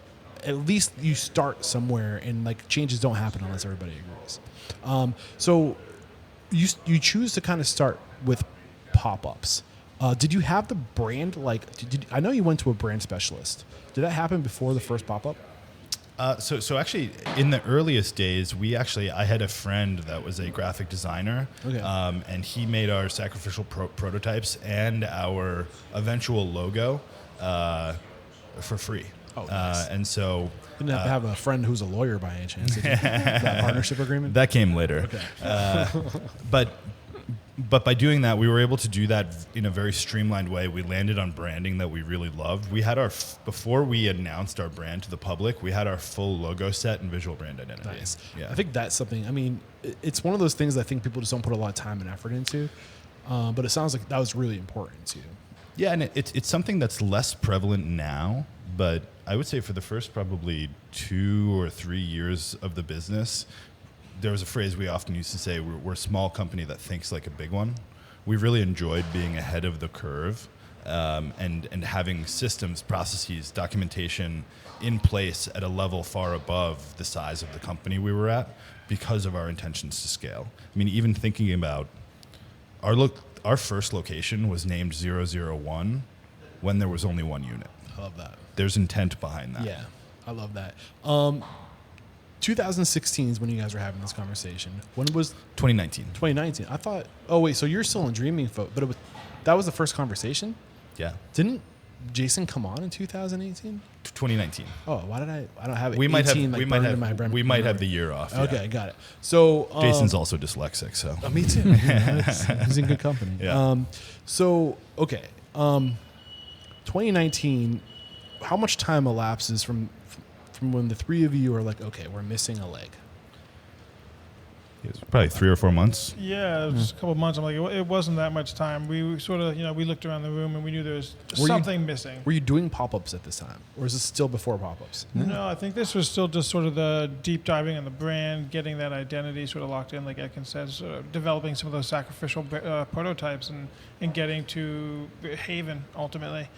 at least you start somewhere, and changes don't happen unless everybody agrees. So you choose to kind of start with pop-ups. Did you have the brand? I know you went to a brand specialist. Did that happen before the first pop-up? So actually, in the earliest days, I had a friend that was a graphic designer, and he made our sacrificial prototypes and our eventual logo for free. Oh, nice. And so didn't have to have a friend who's a lawyer by any chance. Did you? That partnership agreement that came later. Okay. But But by doing that, we were able to do that in a very streamlined way. We landed on branding that we really loved. We had before we announced our brand to the public, we had our full logo set and visual brand identity. Nice. Yeah. I think that's something. I mean, it's one of those things that I think people just don't put a lot of time and effort into. But it sounds like that was really important to you. Yeah, and it's something that's less prevalent now, but I would say for the first probably 2 or 3 years of the business, there was a phrase we often used to say, we're a small company that thinks like a big one. We really enjoyed being ahead of the curve and having systems, processes, documentation in place at a level far above the size of the company we were at because of our intentions to scale. I mean, even thinking about our first location was named 001 when there was only one unit. I love that. There's intent behind that. Yeah, I love that. 2016 is when you guys were having this conversation. When was 2019? 2019? I thought. Oh wait, so you're still in dreaming folk, but that was the first conversation. Yeah. Didn't Jason come on in 2018? 2019. Oh, why did I don't have it. We might have 18, like, we might burned have in my brain- we might have memory. the year off. yeah. Okay, got it. So Jason's also dyslexic, so me too. He's in good company. Yeah. So okay, 2019. How much time elapses from when the three of you are like, okay, we're missing a leg? it was probably 3 or 4 months. Yeah, it was just a couple of months. I'm like, it wasn't that much time. We sort of, we looked around the room and we knew there was something missing. Were you doing pop-ups at this time, or is this still before pop-ups? No, I think this was still just sort of the deep diving on the brand, getting that identity sort of locked in, like Etkin says, sort of developing some of those sacrificial prototypes and getting to Haven ultimately.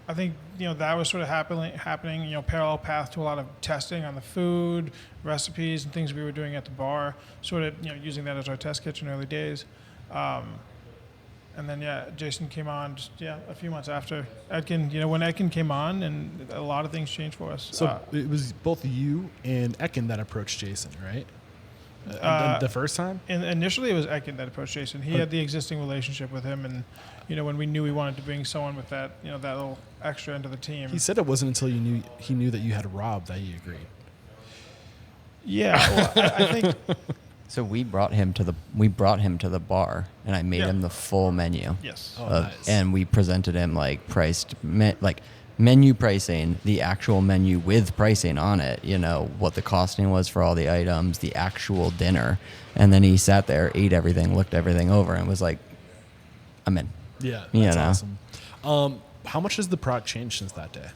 I think that was sort of happening. Parallel path to a lot of testing on the food, recipes, and things we were doing at the bar. Sort of using that as our test kitchen early days, and then Jason came on just a few months after Etkin. When Etkin came on, and a lot of things changed for us. So it was both you and Etkin that approached Jason, right? The first time? Initially, it was Etkin that approached Jason. He had the existing relationship with him, and when we knew we wanted to bring someone with that, that little extra into the team. He said it wasn't until he knew that you had Rob that he agreed. Yeah, well, I think. So we brought him to the bar, and I made him the full menu. Yes. Oh, nice. And we presented him menu pricing, the actual menu with pricing on it, what the costing was for all the items, the actual dinner. And then he sat there, ate everything, looked everything over, and was like, I'm in. Yeah, that's awesome. How much has the product changed since that day?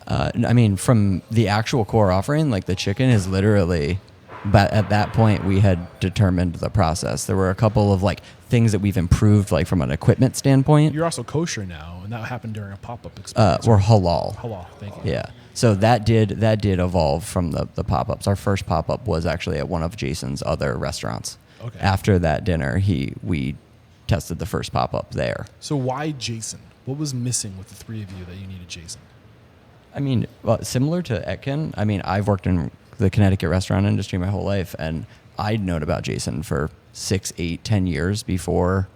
I mean, from the actual core offering, like the chicken is literally, but at that point we had determined the process. There were a couple of things that we've improved, from an equipment standpoint. You're also kosher now, and that happened during a pop-up experience. We're halal. Halal, thank you. Yeah. So that did evolve from the pop-ups. Our first pop-up was actually at one of Jason's other restaurants. Okay. After that dinner, we tested the first pop-up there. So why Jason? What was missing with the three of you that you needed Jason? I mean, similar to Etkin, I've worked in the Connecticut restaurant industry my whole life, and I'd known about Jason for 6, 8, 10 years before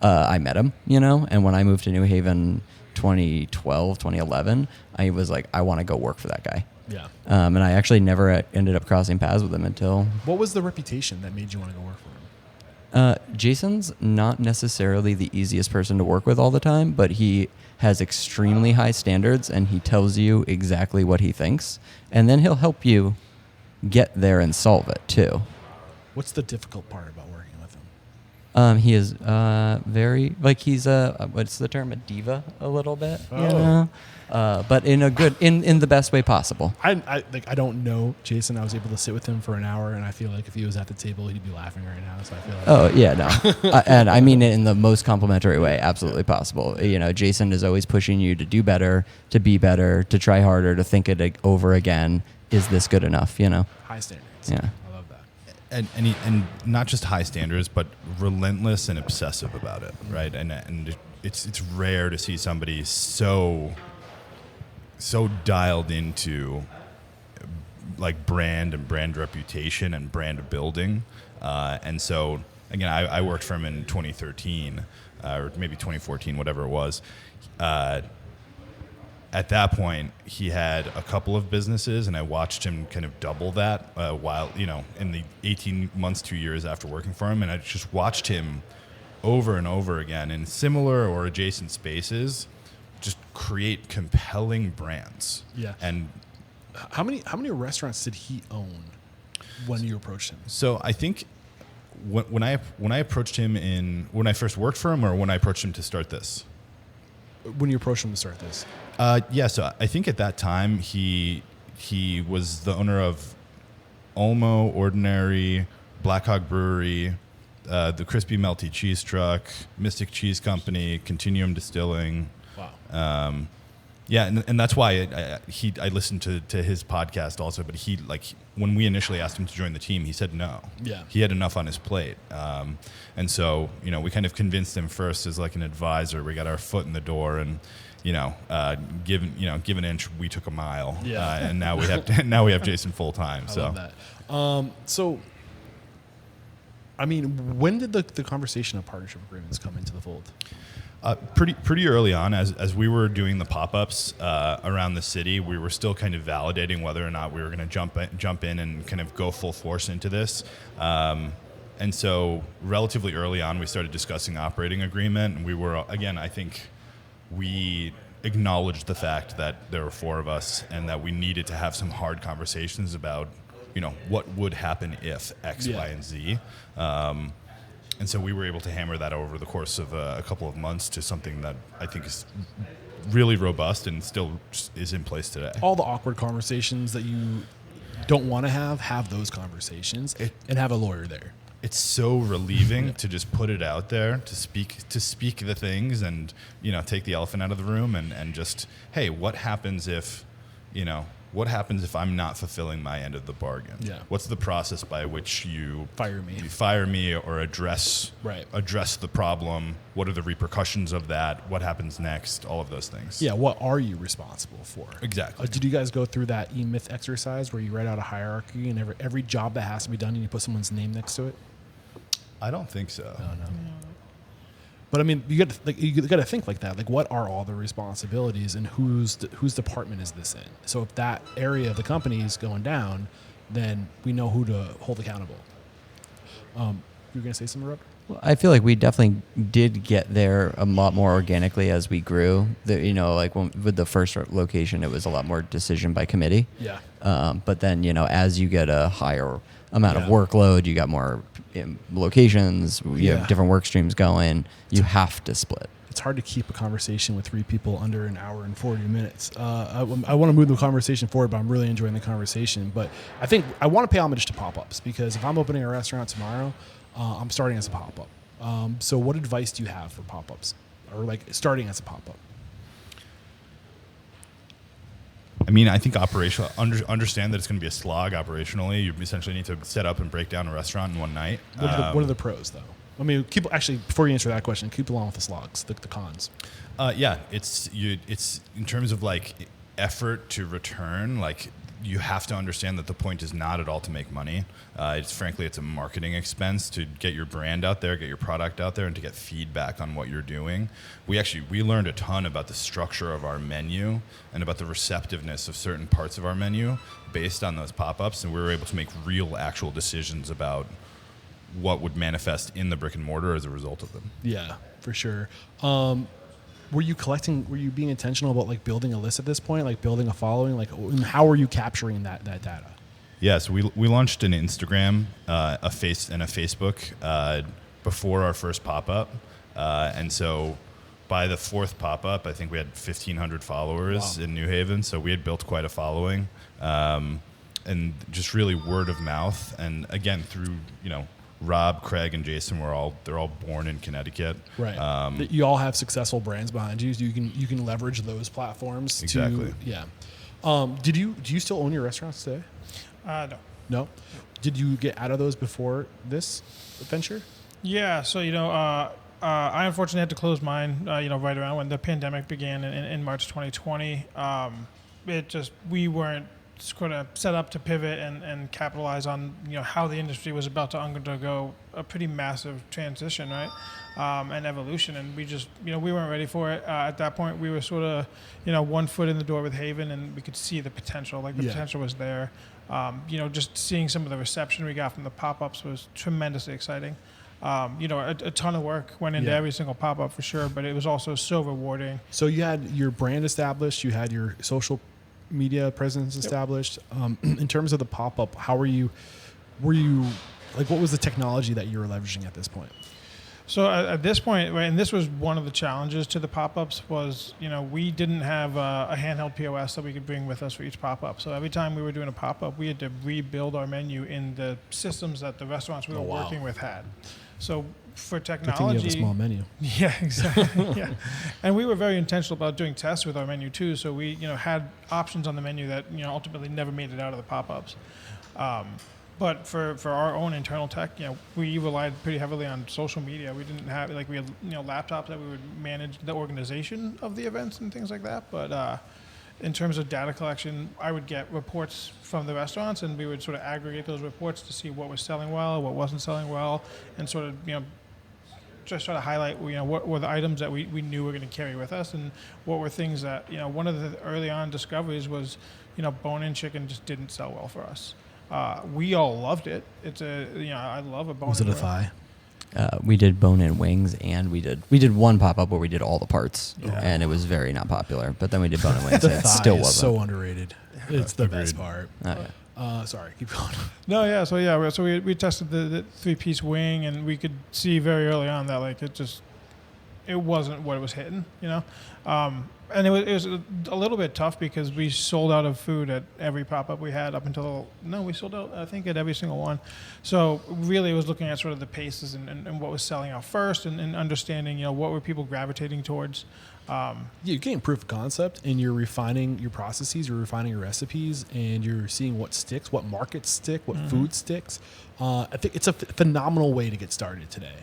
I met him, And when I moved to New Haven 2012, 2011, I was like, I want to go work for that guy. Yeah. And I actually never ended up crossing paths with him until... What was the reputation that made you want to go work for him? Jason's not necessarily the easiest person to work with all the time, but he has extremely high standards, and he tells you exactly what he thinks, and then he'll help you get there and solve it too. What's the difficult part about working with him? He is very he's what's the term, a diva a little bit, but in a good in the best way possible. I don't know Jason. I was able to sit with him for an hour, and I feel like if he was at the table, he'd be laughing right now. So I feel like Oh yeah, no, and I mean it in the most complimentary way absolutely possible. Jason is always pushing you to do better, to be better, to try harder, to think it over again. Is this good enough? high standards. Yeah. I love that. And not just high standards, but relentless and obsessive about it, right? And it's rare to see somebody so dialed into brand and brand reputation and brand building. And so again, I worked for him in 2013 or maybe 2014, whatever it was. at that point, he had a couple of businesses, and I watched him kind of double that while, in the 18 months, 2 years after working for him. And I just watched him over and over again in similar or adjacent spaces just create compelling brands. Yeah. And how many restaurants did he own when you approached him? so I think when I approached him when I first worked for him, or when I approached him to start this? When you approached him to start this? So I think at that time he was the owner of Olmo, Ordinary, Black Hog Brewery, the Crispy Melty Cheese Truck, Mystic Cheese Company, Continuum Distilling. Wow. And that's why I listened to his podcast also. But when we initially asked him to join the team, he said no. Yeah. He had enough on his plate, and so we kind of convinced him first as like an advisor. We got our foot in the door, and give an inch, we took a mile. Yeah. And now we have Jason full time. I So love that. So, I mean, when did the conversation of partnership agreements come into the fold? Pretty early on, as we were doing the pop-ups around the city, we were still kind of validating whether or not we were going to jump in and kind of go full force into this. And so relatively early on, we started discussing operating agreement, and we were, again, I think we acknowledged the fact that there were four of us and that we needed to have some hard conversations about, what would happen if X, Yeah. Y, and Z. And so we were able to hammer that over the course of a couple of months to something that I think is really robust and still is in place today. All the awkward conversations that you don't want to have those conversations and have a lawyer there. It's so relieving to just put it out there, to speak the things, and take the elephant out of the room, and just, hey, what happens if I'm not fulfilling my end of the bargain? Yeah. What's the process by which you Fire me or address Right. address the problem? What are the repercussions of that? What happens next? All of those things. Yeah, what are you responsible for? Exactly. Did you guys go through that E-Myth exercise where you write out a hierarchy and every job that has to be done and you put someone's name next to it? I don't think so. No. But I mean, you got to think like that. Like, what are all the responsibilities, and whose department is this in? So if that area of the company is going down, then we know who to hold accountable. You were gonna say something, Rob? Well, I feel like we definitely did get there a lot more organically as we grew. With the first location, it was a lot more decision by committee. Yeah. But then, as you get a higher amount of Yeah. workload, you got more locations, you Yeah. have different work streams going, you have to split. It's hard to keep a conversation with three people under an hour and 40 minutes. I want to move the conversation forward, but I'm really enjoying the conversation. But I think I want to pay homage to pop-ups, because if I'm opening a restaurant tomorrow, I'm starting as a pop-up. So what advice do you have for pop-ups, or like starting as a pop-up? I mean, I think operational. Understand that it's going to be a slog operationally. You essentially need to set up and break down a restaurant in one night. What are the pros, though? I mean, before you answer that question, keep along with the slogs, the cons. It's in terms of like effort to return. Like, you have to understand that the point is not at all to make money. It's a marketing expense to get your brand out there, get your product out there, and to get feedback on what you're doing. We learned a ton about the structure of our menu and about the receptiveness of certain parts of our menu based on those pop-ups, and we were able to make real, actual decisions about what would manifest in the brick and mortar as a result of them. Yeah, for sure. Were you being intentional about like building a list at this point, like building a following? Like, how are you capturing that data? Yes, we launched an Instagram, a Facebook before our first pop-up. And so by the fourth pop-up, I think we had 1,500 followers in New Haven. So we had built quite a following, and just really word of mouth. And again, through, Rob, Craig, and Jason they're all born in Connecticut. Right. You all have successful brands behind you, so you can leverage those platforms. Exactly. Yeah. Do you still own your restaurants today? No. No. Did you get out of those before this venture? Yeah, so I unfortunately had to close mine. Right around when the pandemic began in March 2020. We weren't sort of set up to pivot and capitalize on how the industry was about to undergo a pretty massive transition, right, and evolution. And we just we weren't ready for it at that point. We were sort of 1 foot in the door with Haven, and we could see the potential. Like the potential was there. Just seeing some of the reception we got from the pop-ups was tremendously exciting. A ton of work went into every single pop-up for sure, but it was also so rewarding. So you had your brand established, you had your social media presence established. In terms of the pop-up, how were you like, what was the technology that you were leveraging at this point? So at this point, right, and this was one of the challenges to the pop-ups was, we didn't have a handheld POS that we could bring with us for each pop-up. So every time we were doing a pop-up, we had to rebuild our menu in the systems that the restaurants we were working with had. So for technology, good thing you have a small menu. Yeah, exactly. Yeah, and we were very intentional about doing tests with our menu too. So we, had options on the menu that ultimately never made it out of the pop-ups. But for our own internal tech, we relied pretty heavily on social media. We didn't have we had laptops that we would manage the organization of the events and things like that. But in terms of data collection, I would get reports from the restaurants, and we would sort of aggregate those reports to see what was selling well, what wasn't selling well, and sort of just try to highlight what were the items that we knew were going to carry with us, and what were things that one of the early on discoveries was bone-in chicken just didn't sell well for us. We all loved it. It's I love a bone-in. Was it a thigh? We did bone-in wings, and we did one pop-up where we did all the parts, and it was very not popular. But then we did bone-in wings, and it still wasn't. So underrated. It's the best part. Oh, yeah. Sorry, keep going. No, yeah. So we tested the 3-piece wing, and we could see very early on that it wasn't what it was hitting, and it was a little bit tough because we sold out of food at every pop-up we had we sold out, I think, at every single one. So really it was looking at sort of the paces and what was selling out first, and understanding, what were people gravitating towards. You're getting proof of concept, and you're refining your processes, you're refining your recipes, and you're seeing what sticks, what markets stick, what food sticks. I think it's a phenomenal way to get started today,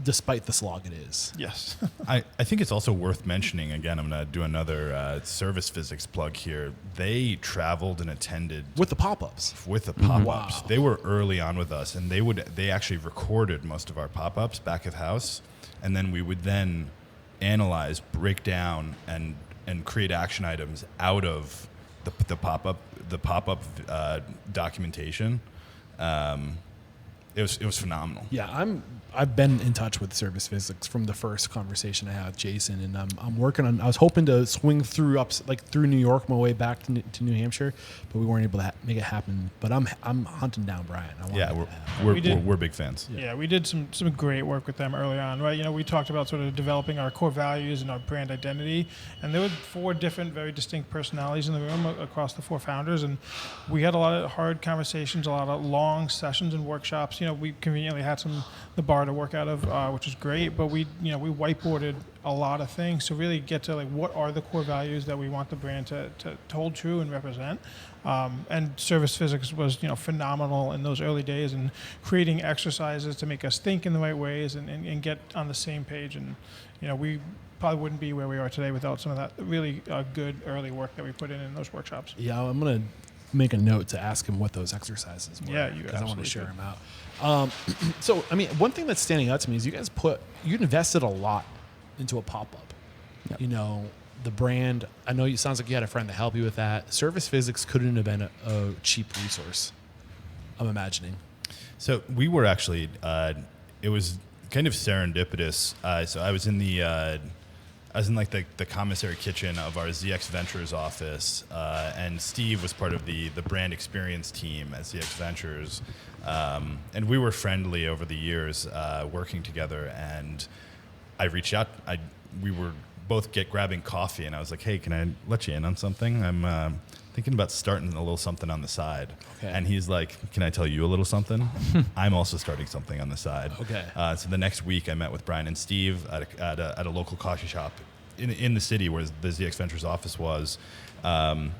despite the slog it is. Yes. I think it's also worth mentioning, again, I'm going to do another service physics plug here. They traveled and attended With the pop-ups. Wow. They were early on with us, and they actually recorded most of our pop-ups back of house, and then we would then analyze, break down, and create action items out of the pop-up documentation. It was phenomenal. Yeah, I've been in touch with service physics from the first conversation I had with Jason, and I'm working on. I was hoping to swing through through New York my way back to New Hampshire, but we weren't able to make it happen. But I'm hunting down Brian. We're big fans. Yeah, we did some great work with them early on, right? We talked about sort of developing our core values and our brand identity, and there were 4 different, very distinct personalities in the room across the 4 founders, and we had a lot of hard conversations, a lot of long sessions and workshops. We conveniently had the bar to work out of, which is great, but we whiteboarded a lot of things to really get to what are the core values that we want the brand to hold true and represent. And service physics was phenomenal in those early days, and creating exercises to make us think in the right ways and get on the same page. And we probably wouldn't be where we are today without some of that really good early work that we put in those workshops. Yeah, I'm gonna make a note to ask him what those exercises were. Yeah, you because I want to share absolutely them out. So, I mean, one thing that's standing out to me is you guys you invested a lot into a pop-up. Yep. The brand, I know it sounds like you had a friend to help you with that. Service physics couldn't have been a cheap resource, I'm imagining. So we were actually, it was kind of serendipitous. So I was in the commissary kitchen of our ZX Ventures office, and Steve was part of the brand experience team at ZX Ventures, and we were friendly over the years, working together. And I reached out. We were both grabbing coffee, and I was like, "Hey, can I let you in on something? I'm thinking about starting a little something on the side." Okay. And he's like, "Can I tell you a little something? I'm also starting something on the side." Okay. So the next week, I met with Brian and Steve at a local coffee shop in the city where the ZX Ventures office was. And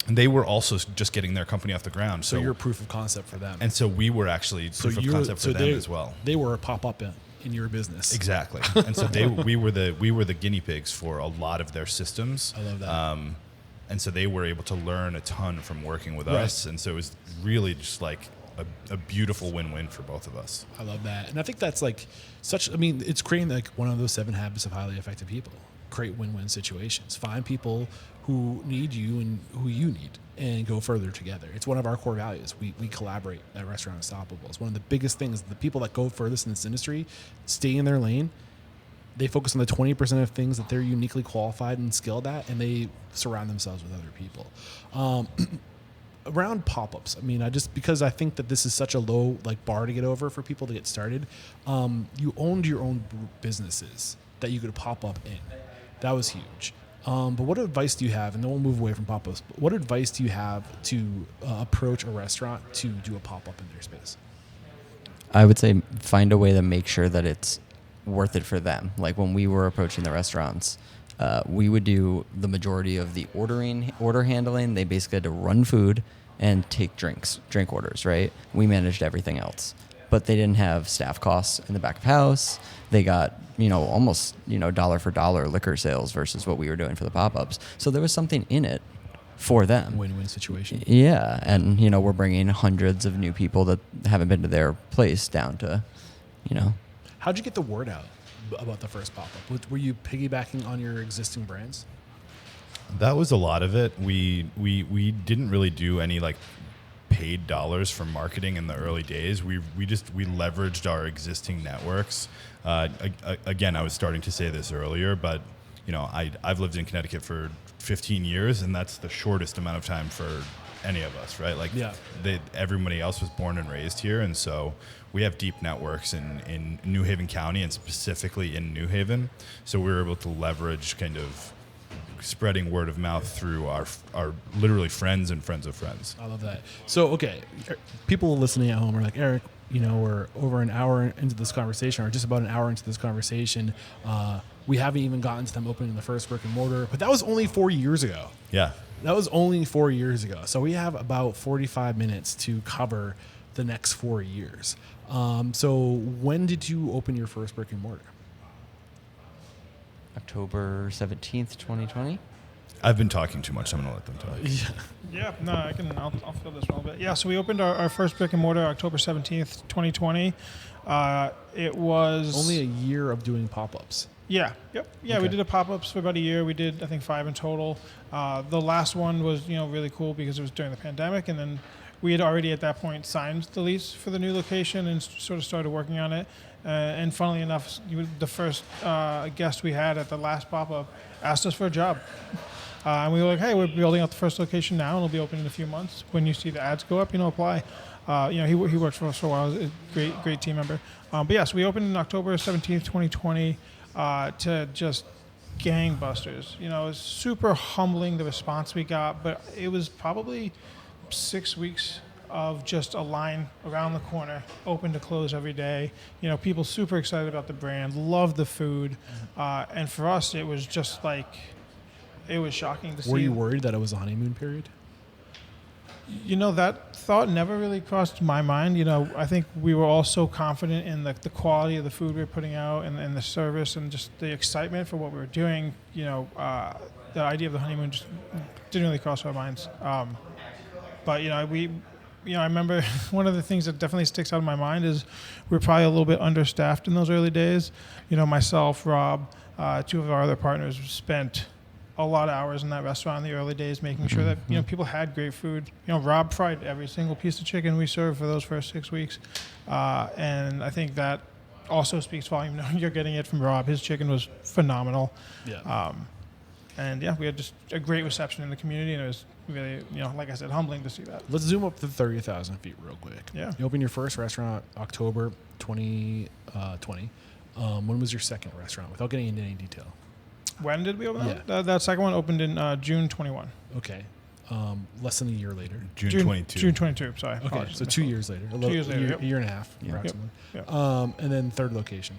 they were also just getting their company off the ground. So you're proof of concept for them. And so we were actually proof of concept for them as well. They were a pop-up in your business. Exactly. And so we were the guinea pigs for a lot of their systems. I love that. and so they were able to learn a ton from working with Right. us, and so it was really just like a beautiful win-win for both of us. I love that. And I think that's like it's creating like one of those 7 habits of highly effective people. Create win-win situations. Find people who need you and who you need and go further together. It's one of our core values. We collaborate at Restaurant Unstoppable. It's one of the biggest things. The people that go furthest in this industry stay in their lane. They focus on the 20% of things that they're uniquely qualified and skilled at, and they surround themselves with other people. Around pop-ups, I mean, because I think that this is such a low like bar to get over for people to get started. You owned your own businesses that you could pop up in. That was huge. But what advice do you have? And then we'll move away from pop-ups. But what advice do you have to approach a restaurant to do a pop-up in their space? I would say find a way to make sure that it's worth it for them. Like when we were approaching the restaurants, we would do the majority of the order handling. They basically had to run food and take drink orders, right? We managed everything else. But they didn't have staff costs in the back of house. They got, almost, dollar for dollar liquor sales versus what we were doing for the pop-ups. So there was something in it for them. Win-win situation. Yeah. And, we're bringing hundreds of new people that haven't been to their place down to, How'd you get the word out about the first pop-up? Were you piggybacking on your existing brands? That was a lot of it. We didn't really do any like paid dollars for marketing in the early days. We leveraged our existing networks. Again, I was starting to say this earlier, but I've lived in Connecticut for 15 years, and that's the shortest amount of time for any of us, right? Like, yeah. Everybody else was born and raised here, and so we have deep networks in New Haven County and specifically in New Haven. So we were able to leverage kind of spreading word of mouth through our literally friends and friends of friends. I love that. So, okay, people listening at home are like, Eric, we're over an hour into this conversation, or just about an hour into this conversation. We haven't even gotten to them opening the first brick and mortar, but that was only 4 years ago. Yeah. That was only 4 years ago. So we have about 45 minutes to cover the next 4 years. So when did you open your first brick and mortar? October 17th, 2020. I've been talking too much. I'm going to let them talk. Yeah, no, I'll fill this one a bit. Yeah, so we opened our first brick and mortar October 17th, 2020. It was only a year of doing pop-ups. Yeah, yep. Yeah, Okay. We did a pop-ups for about a year. We did, I think, 5 in total. The last one was, really cool because it was during the pandemic, and then we had already at that point signed the lease for the new location and sort of started working on it. And funnily enough, the first guest we had at the last pop-up asked us for a job. And we were like, hey, we're building out the first location now, and it'll be open in a few months. When you see the ads go up, apply. He worked for us for a while. He's a great team member. But yeah, so we opened in October 17th, 2020 to just gangbusters. It was super humbling, the response we got, but it was probably 6 weeks of just a line around the corner, open to close every day. People super excited about the brand, loved the food. And for us, it was just like, it was shocking to see. Were you worried that it was a honeymoon period? That thought never really crossed my mind. I think we were all so confident in the quality of the food we were putting out and the service and just the excitement for what we were doing. The idea of the honeymoon just didn't really cross our minds. But I remember one of the things that definitely sticks out in my mind is we were probably a little bit understaffed in those early days. Myself, Rob, 2 of our other partners spent a lot of hours in that restaurant in the early days, making sure that people had great food. Rob fried every single piece of chicken we served for those first 6 weeks, and I think that also speaks volume. You're getting it from Rob. His chicken was phenomenal. Yeah. And yeah, we had just a great reception in the community, and it was really, like I said, humbling to see that. Let's zoom up to 30,000 feet real quick. Yeah. You opened your first restaurant October 2020. When was your second restaurant, without getting into any detail? When did we open Yeah. that? That second one opened in June 21. Okay. Less than a year later. June 22. June 22, sorry. Okay, Apologies. so 2 years later. 2 years later, yep. Year and a half, Yeah. approximately. Yep. And then third location.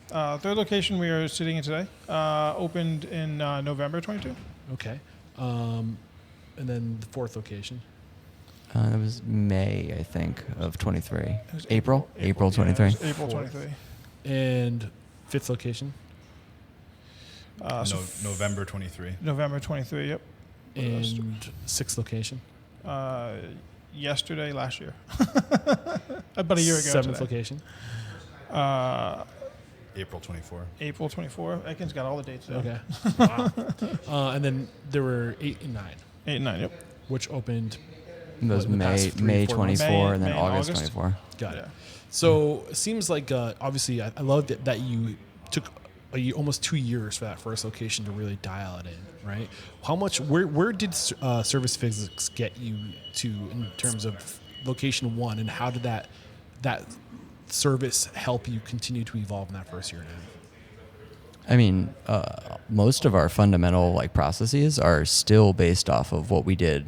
Third location we are sitting in today, opened in November 22. Okay. And then the fourth location. It was May, I think, of 23. It was April yeah, it 23. was April Fourth. 23. And fifth location. So November 23. November 23, yep. And sixth location? Yesterday, last year. About a year ago. Seventh today. location? April 24. April 24. Etkin's got all the dates there. Okay. Wow. And then there were 8 and 9. 8 and 9, yep. Which opened It was in the past 3, May 4 24 months? and then May and August August. 24. Got it. Yeah. So it seems like obviously I love that you took almost 2 years for that first location to really dial it in, right? How much? Where did Service Physics get you to in terms of location 1, and how did that service help you continue to evolve in that first year and a half? I mean, most of our fundamental like processes are still based off of what we did,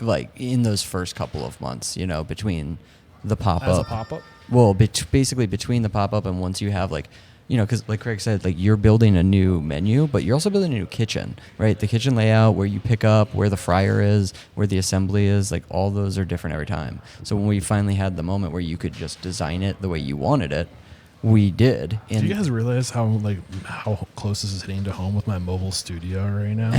like in those first couple of months. You know, between the pop As a up. pop-up? Well, basically between the pop up and once you have like, you know, because like Craig said, like you're building a new menu, but you're also building a new kitchen, right? The kitchen layout, where you pick up, where the fryer is, where the assembly is, like all those are different every time. So when we finally had the moment where you could just design it the way you wanted it, we did. Do you guys realize how close this is hitting to home with my mobile studio right now?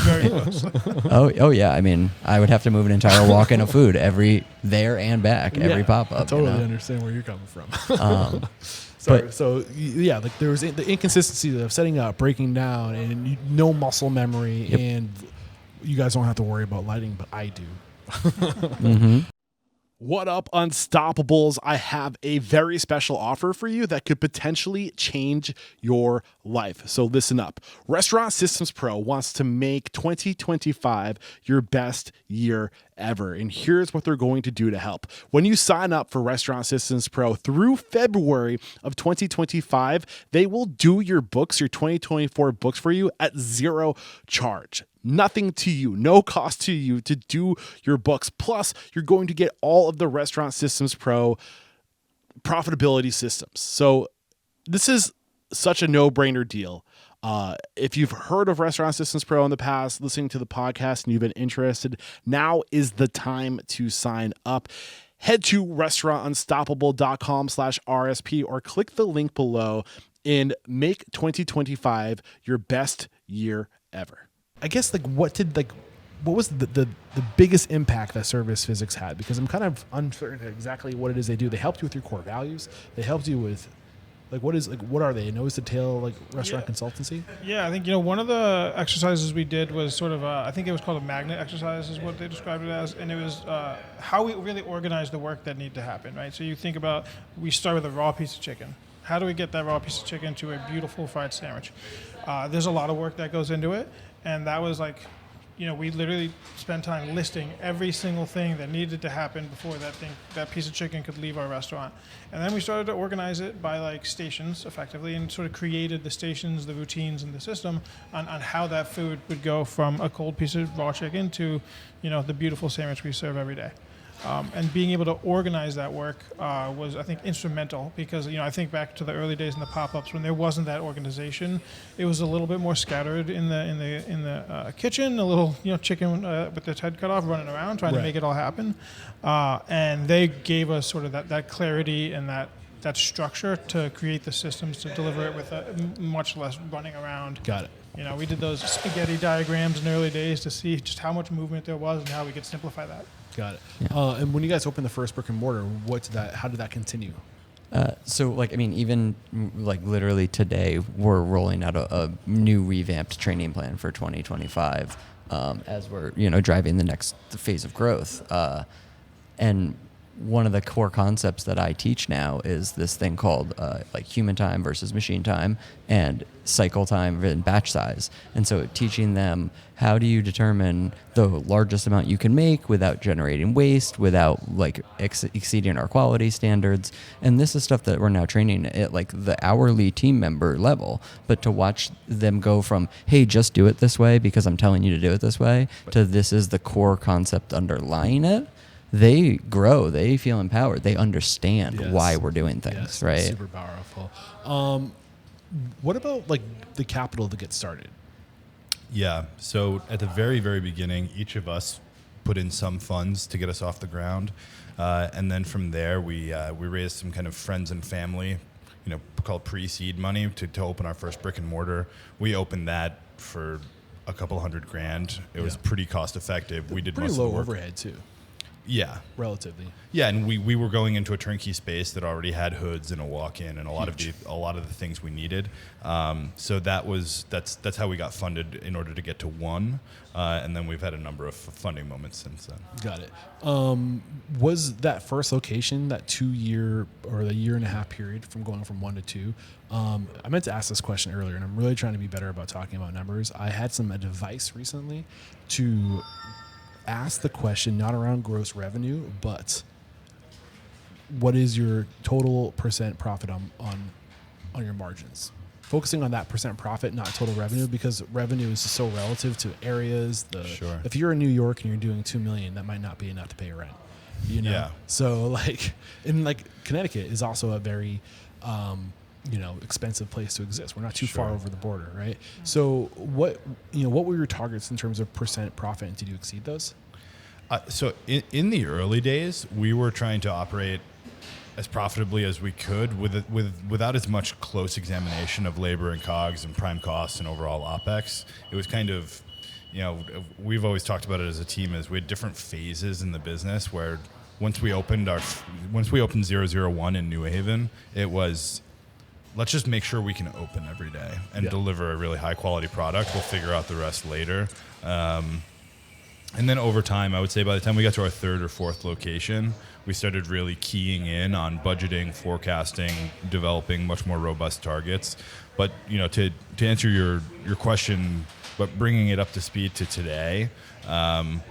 Very close. Oh yeah. I mean, I would have to move an entire walk-in of food every there and back, every Yeah, pop up. I totally understand where you're coming from. But- so yeah, like there was the inconsistency of setting up, breaking down, and no muscle memory, Yep. and you guys don't have to worry about lighting, but I do. Mm-hmm. What up, Unstoppables? I have a very special offer for you that could potentially change your life. So listen up. Restaurant Systems Pro wants to make 2025 your best year ever. And here's what they're going to do to help. When you sign up for Restaurant Systems Pro through February of 2025, they will do your books, your 2024 books for you at zero charge. Nothing to you, no cost to you to do your books. Plus, you're going to get all of the Restaurant Systems Pro profitability systems. So this is such a no-brainer deal. If you've heard of Restaurant Systems Pro in the past, listening to the podcast, and you've been interested, now is the time to sign up. Head to restaurantunstoppable.com/RSP or click the link below and make 2025 your best year ever. I guess what was the biggest impact that Service Physics had? Because I'm kind of uncertain exactly what it is they do. They helped you with your core values. They helped you with what are they? Nose to tail restaurant consultancy? Yeah, I think one of the exercises we did was sort of I think it was called a magnet exercise is what they described it as, and it was how we really organize the work that need to happen, right? So you think about, we start with a raw piece of chicken. How do we get that raw piece of chicken to a beautiful fried sandwich? There's a lot of work that goes into it, and that was we literally spent time listing every single thing that needed to happen before that piece of chicken could leave our restaurant. And then we started to organize it by stations effectively, and sort of created the stations, the routines, and the system on how that food would go from a cold piece of raw chicken to the beautiful sandwich we serve every day. And being able to organize that work was, I think, instrumental, because I think back to the early days in the pop-ups when there wasn't that organization. It was a little bit more scattered in the kitchen, a little chicken with its head cut off running around trying to make it all happen. And they gave us sort of that clarity and that structure to create the systems to deliver it with much less running around. Got it. We did those spaghetti diagrams in the early days to see just how much movement there was and how we could simplify that. Got it. Yeah. And when you guys opened the first brick and mortar, how did that continue? Even literally today, we're rolling out a new revamped training plan for 2025 as we're driving the next phase of growth. And one of the core concepts that I teach now is this thing called human time versus machine time, and cycle time and batch size. And so teaching them, how do you determine the largest amount you can make without generating waste, without exceeding our quality standards. And this is stuff that we're now training at the hourly team member level. But to watch them go from, hey, just do it this way because I'm telling you to do it this way, to this is the core concept underlying it. They grow, they feel empowered, they understand why we're doing things, right? Super powerful. What about the capital to get started? Yeah. So at the very, very beginning, each of us put in some funds to get us off the ground. And then from there, we raised some kind of friends and family, called pre-seed money to open our first brick and mortar. We opened that for a couple $100,000. It was pretty cost effective. We did pretty most low of the work. overhead too, Yeah. relatively. Yeah, and we were going into a turnkey space that already had hoods and a walk-in and a lot of the things we needed. So that's how we got funded in order to get to one, and then we've had a number of funding moments since then. Got it. Was that first location, that 2 year or the year and a half period from going from 1 to 2? I meant to ask this question earlier, and I'm really trying to be better about talking about numbers. I had some advice recently to ask the question not around gross revenue, but what is your total percent profit on your margins? Focusing on that percent profit, not total revenue, because revenue is so relative to areas. Sure. If you're in New York and you're doing $2 million, that might not be enough to pay rent. You know. Yeah. So like, in like Connecticut is also a very expensive place to exist. We're not too far Sure. over the border, right? So what were your targets in terms of percent profit, and did you exceed those? So in the early days, we were trying to operate as profitably as we could without as much close examination of labor and COGS and prime costs and overall OPEX. It was kind of, we've always talked about it as a team as we had different phases in the business where once we opened 001 in New Haven, it was, let's just make sure we can open every day and deliver a really high quality product. We'll figure out the rest later. And then over time, I would say by the time we got to our third or fourth location, we started really keying in on budgeting, forecasting, developing much more robust targets. But to answer your question, but bringing it up to speed to today, our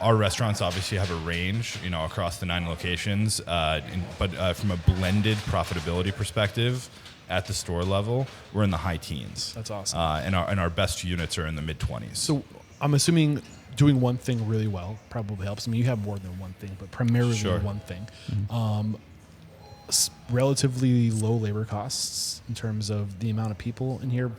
restaurants obviously have a range, across the 9 locations. But from a blended profitability perspective, at the store level, we're in the high teens. That's awesome. And our best units are in the mid-20s. So I'm assuming doing one thing really well probably helps. I mean, you have more than one thing, but primarily Sure. one thing. Relatively low labor costs in terms of the amount of people in here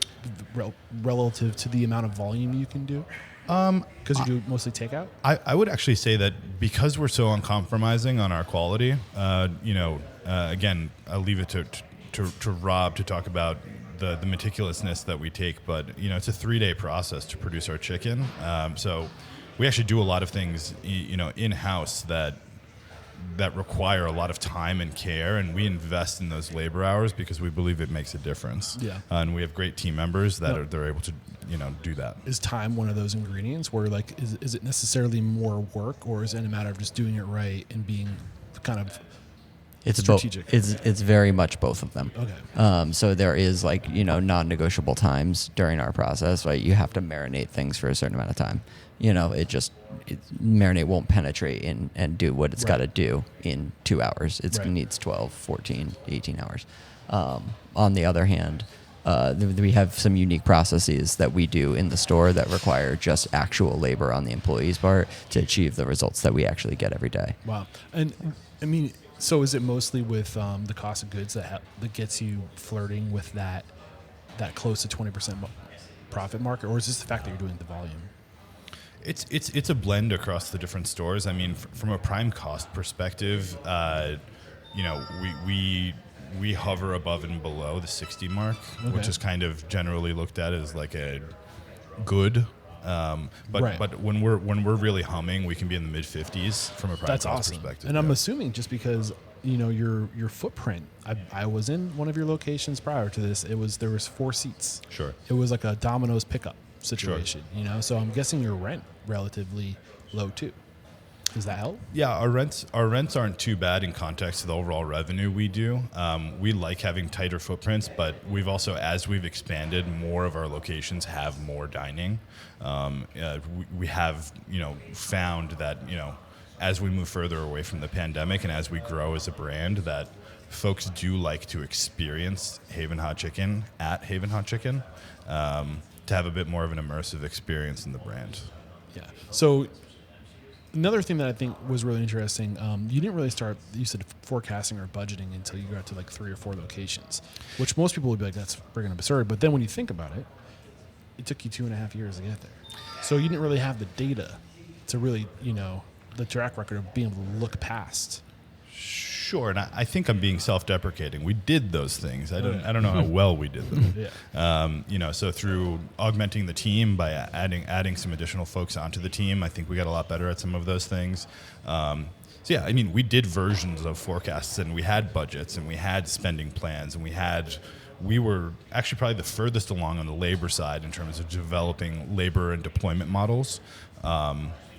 relative to the amount of volume you can do. Because you do mostly takeout? I would actually say that because we're so uncompromising on our quality, again, I'll leave it to Rob to talk about the meticulousness that we take, but it's a 3-day process to produce our chicken. So we actually do a lot of things, in-house that require a lot of time and care, and we invest in those labor hours because we believe it makes a difference. Yeah. And we have great team members that they're able to do that. Is time one of those ingredients where is it necessarily more work, or is it a matter of just doing it right and being kind of It's strategic? It's very much both of them. Okay. So there is non-negotiable times during our process. Right, you have to marinate things for a certain amount of time. Marinate won't penetrate and do what it's got to do in 2 hours. It needs 12, 14, 18 hours. On the other hand, we have some unique processes that we do in the store that require just actual labor on the employee's part to achieve the results that we actually get every day. Wow. And I mean, so is it mostly with the cost of goods that gets you flirting with that close to 20% profit mark, or is this the fact that you're doing the volume? It's a blend across the different stores. I mean, from a prime cost perspective, we hover above and below the 60 mark, which is kind of generally looked at as like a good. But when we're really humming, we can be in the mid 50s from a prime cost perspective. And I'm assuming just because your footprint. I was in one of your locations prior to this. There was 4 seats. Sure. It was like a Domino's pickup situation. So I'm guessing your rent relatively low too. Does that help? Yeah, our rents aren't too bad in context to the overall revenue we do. We like having tighter footprints, but we've also, as we've expanded, more of our locations have more dining. We have found that as we move further away from the pandemic and as we grow as a brand, that folks do like to experience Haven Hot Chicken at Haven Hot Chicken, to have a bit more of an immersive experience in the brand. Yeah. So another thing that I think was really interesting, you didn't really start, you said, forecasting or budgeting until you got to like 3 or 4 locations, which most people would be like, that's friggin' absurd. But then when you think about it, it took you 2.5 years to get there. So you didn't really have the data to really, the track record of being able to look past. Sure, and I think I'm being self-deprecating. We did those things. I don't know how well we did them. So through augmenting the team by adding some additional folks onto the team, I think we got a lot better at some of those things. We did versions of forecasts, and we had budgets, and we had spending plans, and we were actually probably the furthest along on the labor side in terms of developing labor and deployment models.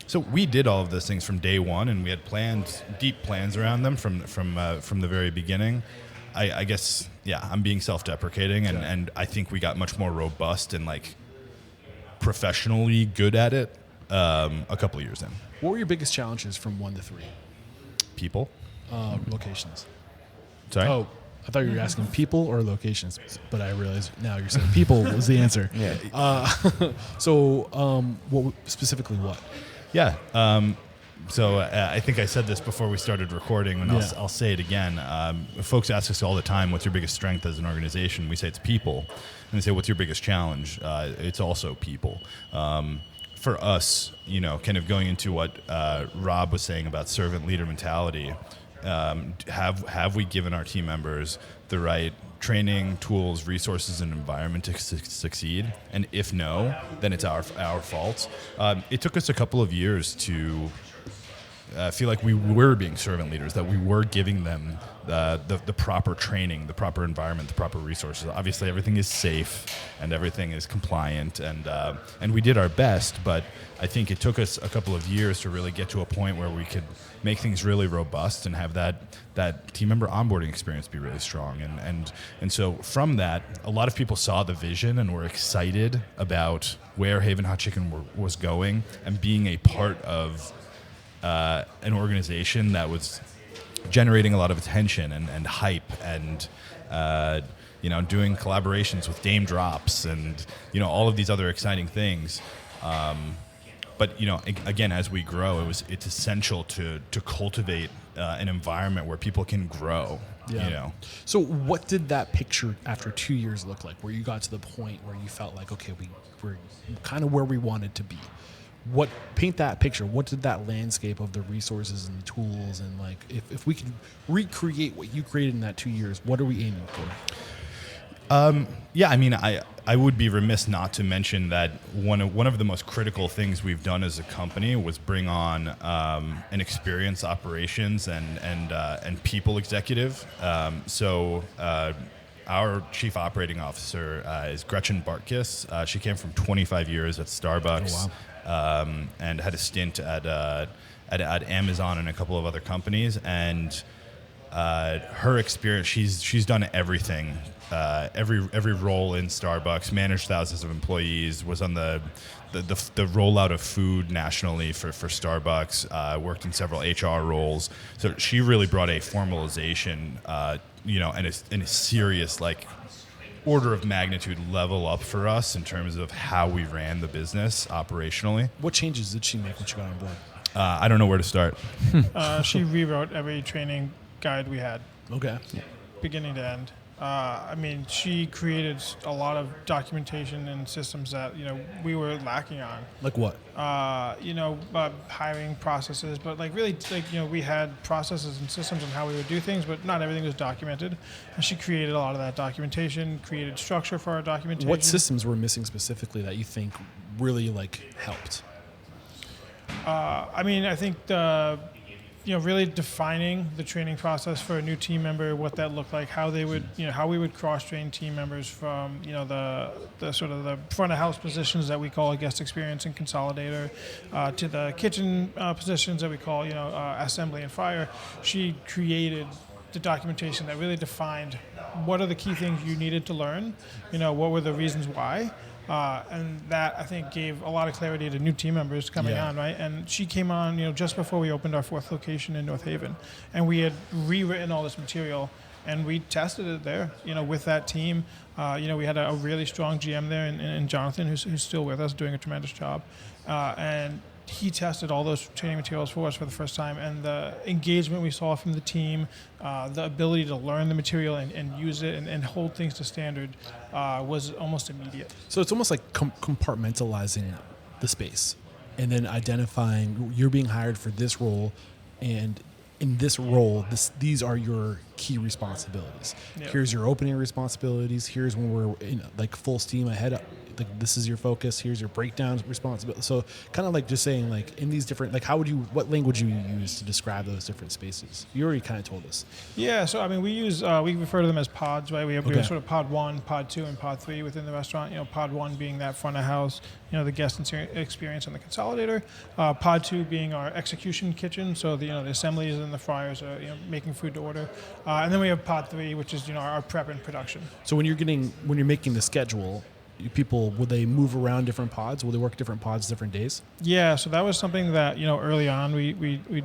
So we did all of those things from day one, and we had deep plans around them from the very beginning. I guess, I'm being self-deprecating, and I think we got much more robust and like professionally good at it a couple of years in. What were your biggest challenges from 1 to 3? People. Locations. Sorry? Oh, I thought you were asking people or locations, but I realized now you're saying people was the answer. Yeah. What specifically what? Yeah. I think I said this before we started recording, and I'll say it again. Folks ask us all the time, what's your biggest strength as an organization? We say it's people. And they say, what's your biggest challenge? It's also people. For us, kind of going into what Rob was saying about servant leader mentality, have we given our team members the right training, tools, resources, and environment to succeed? And if no, then it's our fault. It took us a couple of years to feel like we were being servant leaders, that we were giving them the proper training, the proper environment, the proper resources. Obviously, everything is safe and everything is compliant, and we did our best, but I think it took us a couple of years to really get to a point where we could make things really robust and have that team member onboarding experience be really strong. And so from that, a lot of people saw the vision and were excited about where Haven Hot Chicken was going, and being a part of an organization that was generating a lot of attention and hype, and doing collaborations with Dame Drops and all of these other exciting things. But again, as we grow, it's essential to cultivate an environment where people can grow. So what did that picture after 2 years look like, where you got to the point where you felt like, okay, we're kind of where we wanted to be? Paint that picture. What did that landscape of the resources and the tools, and like if we can recreate what you created in that 2 years, what are we aiming for? I would be remiss not to mention that one of the most critical things we've done as a company was bring on an experienced operations and people executive. Our chief operating officer is Gretchen Bartkis. She came from 25 years at Starbucks. Oh, wow. And had a stint at Amazon and a couple of other companies, and her experience, she's done everything, every role in Starbucks, managed thousands of employees, was on the rollout of food nationally for Starbucks, worked in several HR roles. So she really brought a formalization, and a serious order of magnitude level up for us in terms of how we ran the business operationally. What changes did she make when she got on board? I don't know where to start. She rewrote every training guide we had. Okay. Beginning to end. She created a lot of documentation and systems that we were lacking on. Like what? Hiring processes, but we had processes and systems on how we would do things, but not everything was documented. And she created a lot of that documentation, created structure for our documentation. What systems were missing specifically that you think really helped? I think really defining the training process for a new team member, what that looked like, how they would, how we would cross-train team members from, the sort of the front of house positions that we call a guest experience and consolidator, to the kitchen positions that we call, assembly and fire. She created the documentation that really defined what are the key things you needed to learn, what were the reasons why. And that, I think, gave a lot of clarity to new team members coming on, right? And she came on, just before we opened our 4th location in North Haven. And we had rewritten all this material, and we tested it there, with that team. We had a really strong GM there, and Jonathan, who's still with us, doing a tremendous job. And he tested all those training materials for us for the first time, and the engagement we saw from the team, the ability to learn the material and use it and hold things to standard was almost immediate. So it's almost like compartmentalizing the space, and then identifying you're being hired for this role, and in this role, these are your key responsibilities. Yep. Here's your opening responsibilities. Here's when we're in like full steam ahead. Like this is your focus. Here's your breakdown responsibility. So kind of like just saying like in these different, like what language you use to describe those different spaces? You already kind of told us. Yeah, so I mean, we refer to them as pods, right? We have Okay. sort of pod 1, pod 2, and pod 3 within the restaurant. You know, pod 1 being that front of house, you know, the guest experience on the consolidator. Pod 2 being our execution kitchen, so the assemblies and the fryers are making food to order. And then we have pod 3, which is our prep and production. So when you're making the schedule, people, will they move around different pods? Will they work different pods different days? Yeah, so that was something that early on we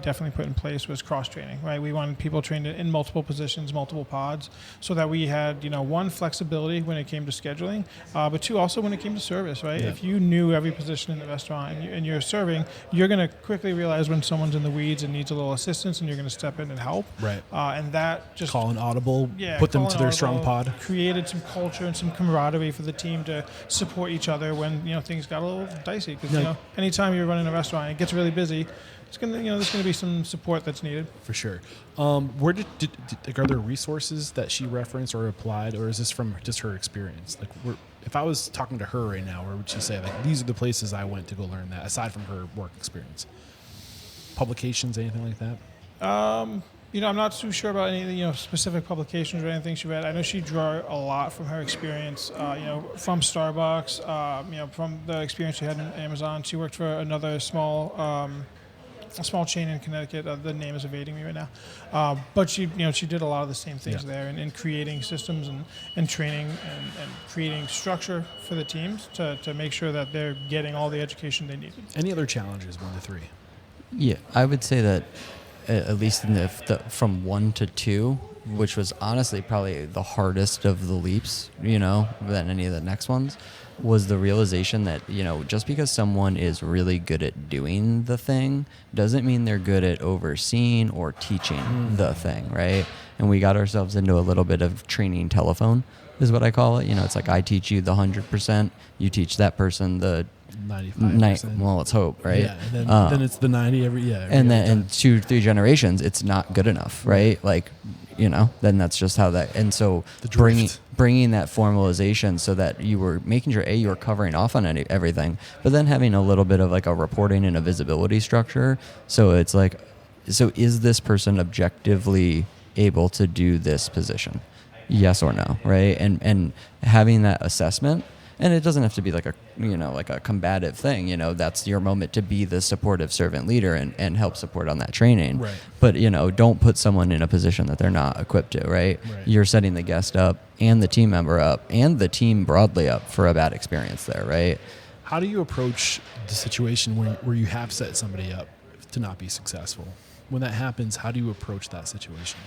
definitely put in place was cross training, right? We wanted people trained in multiple positions, multiple pods, so that we had one, flexibility when it came to scheduling, but two, also when it came to service, right? Yeah. If you knew every position in the restaurant and you're serving, you're going to quickly realize when someone's in the weeds and needs a little assistance, and you're going to step in and help. Right. And that just Call an audible, put them to their strong pod. Created some culture and some camaraderie for the team to support each other when things got a little dicey. Because anytime you're running a restaurant, and it gets really busy. It's gonna there's gonna be some support that's needed for sure. Where did are there resources that she referenced or applied, or is this from just her experience? Like, if I was talking to her right now, where would she say like these are the places I went to go learn that aside from her work experience? Publications, anything like that? I'm not too sure about any specific publications or anything she read. I know she drew a lot from her experience, from Starbucks, from the experience she had in Amazon. She worked for another small chain in Connecticut. The name is evading me right now. But she did a lot of the same things there in creating systems and training and creating structure for the teams to make sure that they're getting all the education they needed. Any other challenges, 1 to 3? Yeah, I would say that at least in the from 1 to 2, which was honestly probably the hardest of the leaps, than any of the next ones, was the realization that, just because someone is really good at doing the thing doesn't mean they're good at overseeing or teaching the thing, right? And we got ourselves into a little bit of training telephone, is what I call it. It's like I teach you the 100%, you teach that person the 95%. Well, let's hope, right? Yeah, and then it's the 90 every and then in 2-3 generations, it's not good enough, right? Like, then that's just how that. And so bringing that formalization so that you were making sure you were covering off on everything, but then having a little bit of like a reporting and a visibility structure. So it's like, so is this person objectively able to do this position? Yes or no, right? And having that assessment. And it doesn't have to be like a combative thing. That's your moment to be the supportive servant leader and help support on that training. Right. But, don't put someone in a position that they're not equipped to, right? You're setting the guest up and the team member up and the team broadly up for a bad experience there, right? How do you approach the situation where you have set somebody up to not be successful? When that happens, how do you approach that situation?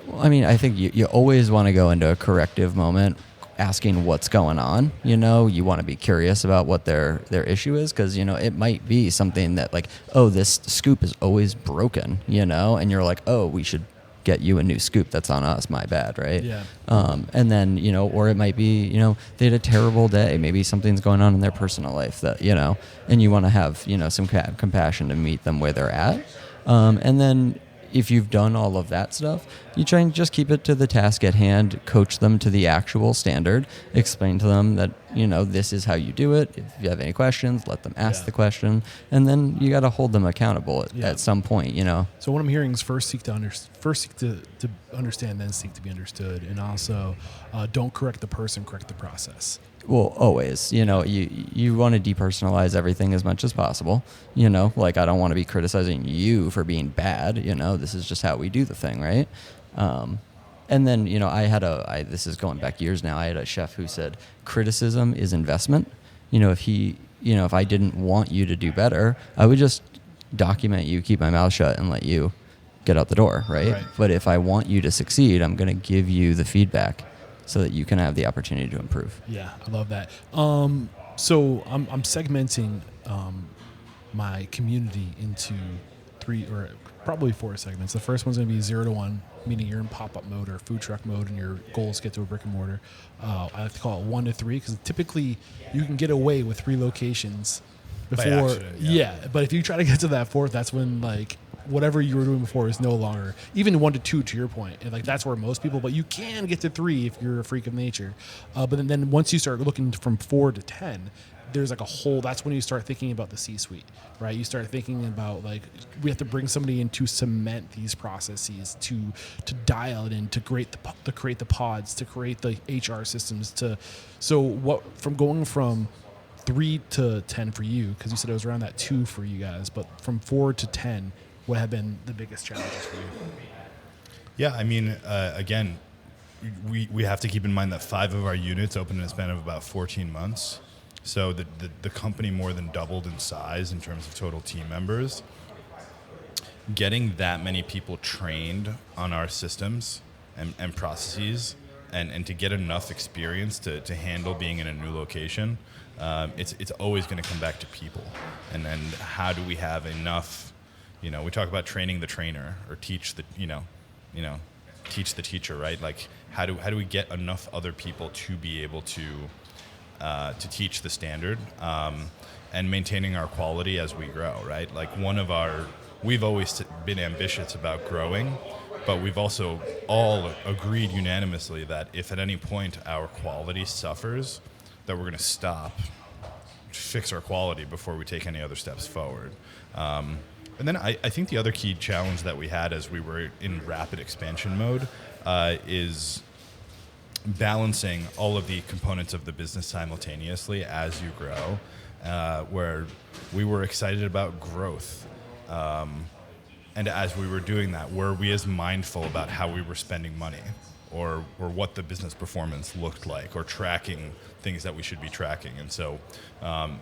Well, I mean, I think you always want to go into a corrective moment asking what's going on. You want to be curious about what their issue is, because it might be something that like, oh, this scoop is always broken, and you're like, oh, we should get you a new scoop. That's on us, my bad, right? Yeah. And then or it might be they had a terrible day, maybe something's going on in their personal life that and you want to have some compassion to meet them where they're at, and then if you've done all of that stuff, you try and just keep it to the task at hand, coach them to the actual standard, explain to them that, this is how you do it. If you have any questions, let them ask the question, and then you got to hold them accountable at some point, So what I'm hearing is first seek to understand, then seek to be understood, and also don't correct the person, correct the process. Well, always, you want to depersonalize everything as much as possible, like I don't want to be criticizing you for being bad, this is just how we do the thing, right? And then, this is going back years now, I had a chef who said, criticism is investment. If I didn't want you to do better, I would just document you, keep my mouth shut, and let you get out the door, right? But if I want you to succeed, I'm going to give you the feedback so that you can have the opportunity to improve. Yeah, I love that. So I'm segmenting my community into 3 or probably 4 segments. The first one's going to be 0 to 1, meaning you're in pop-up mode or food truck mode, and your goal is to get to a brick and mortar. I like to call it 1 to 3 because typically you can get away with 3 locations before. By accident, yeah. But if you try to get to that 4th, that's when whatever you were doing before is no longer even 1 to 2 to your point. And like that's where most people, but you can get to 3 if you're a freak of nature. But then once you start looking from 4 to 10, there's like a whole, that's when you start thinking about the C-suite, right? You start thinking about like, we have to bring somebody in to cement these processes, to dial it in, to create the pods, to create the HR systems, so what, from going from 3 to 10 for you, because you said it was around that 2 for you guys, but from 4 to 10, what have been the biggest challenges for you? Yeah, I mean, again, we have to keep in mind that 5 of our units opened in a span of about 14 months. So the company more than doubled in size in terms of total team members. Getting that many people trained on our systems and processes and to get enough experience to handle being in a new location, it's always going to come back to people. And then how do we have enough, we talk about training the trainer or teach the, teach the teacher, right? Like how do we get enough other people to be able to teach the standard and maintaining our quality as we grow, right? Like we've always been ambitious about growing, but we've also all agreed unanimously that if at any point our quality suffers, that we're going to stop, fix our quality before we take any other steps forward. And then I think the other key challenge that we had as we were in rapid expansion mode is balancing all of the components of the business simultaneously as you grow, where we were excited about growth. And as we were doing that, were we as mindful about how we were spending money or what the business performance looked like or tracking things that we should be tracking? And so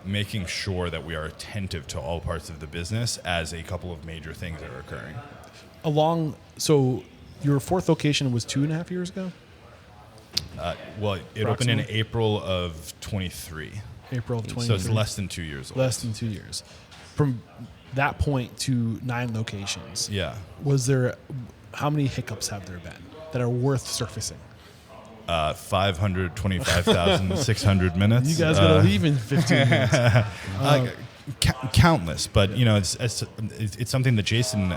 making sure that we are attentive to all parts of the business as a couple of major things are occurring. So your 4th location was 2.5 years ago? Well, it opened in April of 23. April of 23. So it's less than 2 years old. Less than 2 years. From that point to 9 locations. Yeah. How many hiccups have there been that are worth surfacing? 525,600 minutes. You guys got to leave in 15 minutes. Countless, but it's something that Jason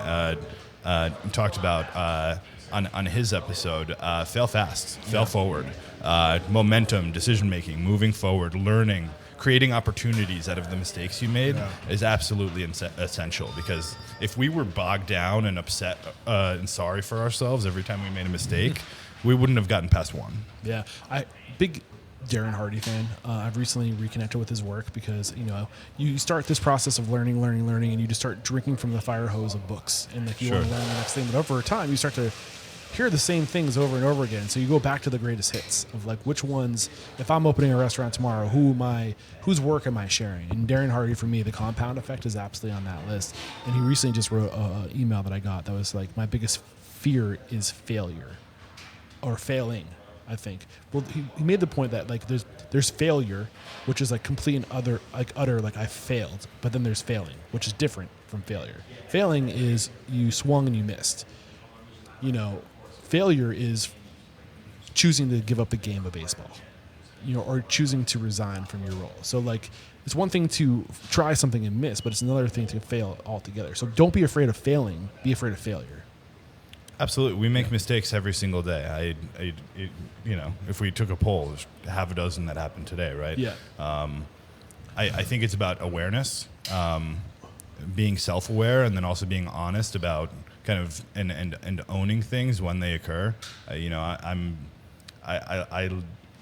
talked about on his episode. Fail fast, fail forward, momentum, decision making, moving forward, learning, creating opportunities out of the mistakes you made is absolutely essential, because if we were bogged down and upset and sorry for ourselves every time we made a mistake, we wouldn't have gotten past 1. Yeah, big Darren Hardy fan. I've recently reconnected with his work because you start this process of learning, and you just start drinking from the fire hose of books, and like you want to learn the next thing. But over time, you start to hear the same things over and over again. So you go back to the greatest hits of like which ones. If I'm opening a restaurant tomorrow, whose work am I sharing? And Darren Hardy, for me, the compound effect is absolutely on that list. And he recently just wrote an email that I got that was like, my biggest fear is failure or failing. I think. Well, he made the point that like there's failure, which is like complete and utter like I failed, but then there's failing, which is different from failure. Failing is you swung and you missed. Failure is choosing to give up a game of baseball, or choosing to resign from your role. So like it's one thing to try something and miss, but it's another thing to fail altogether. So don't be afraid of failing. Be afraid of failure. Absolutely. We make mistakes every single day. If we took a poll, there's half a dozen that happened today, right? Yeah. I think it's about awareness, being self-aware, and then also being honest about kind of and owning things when they occur.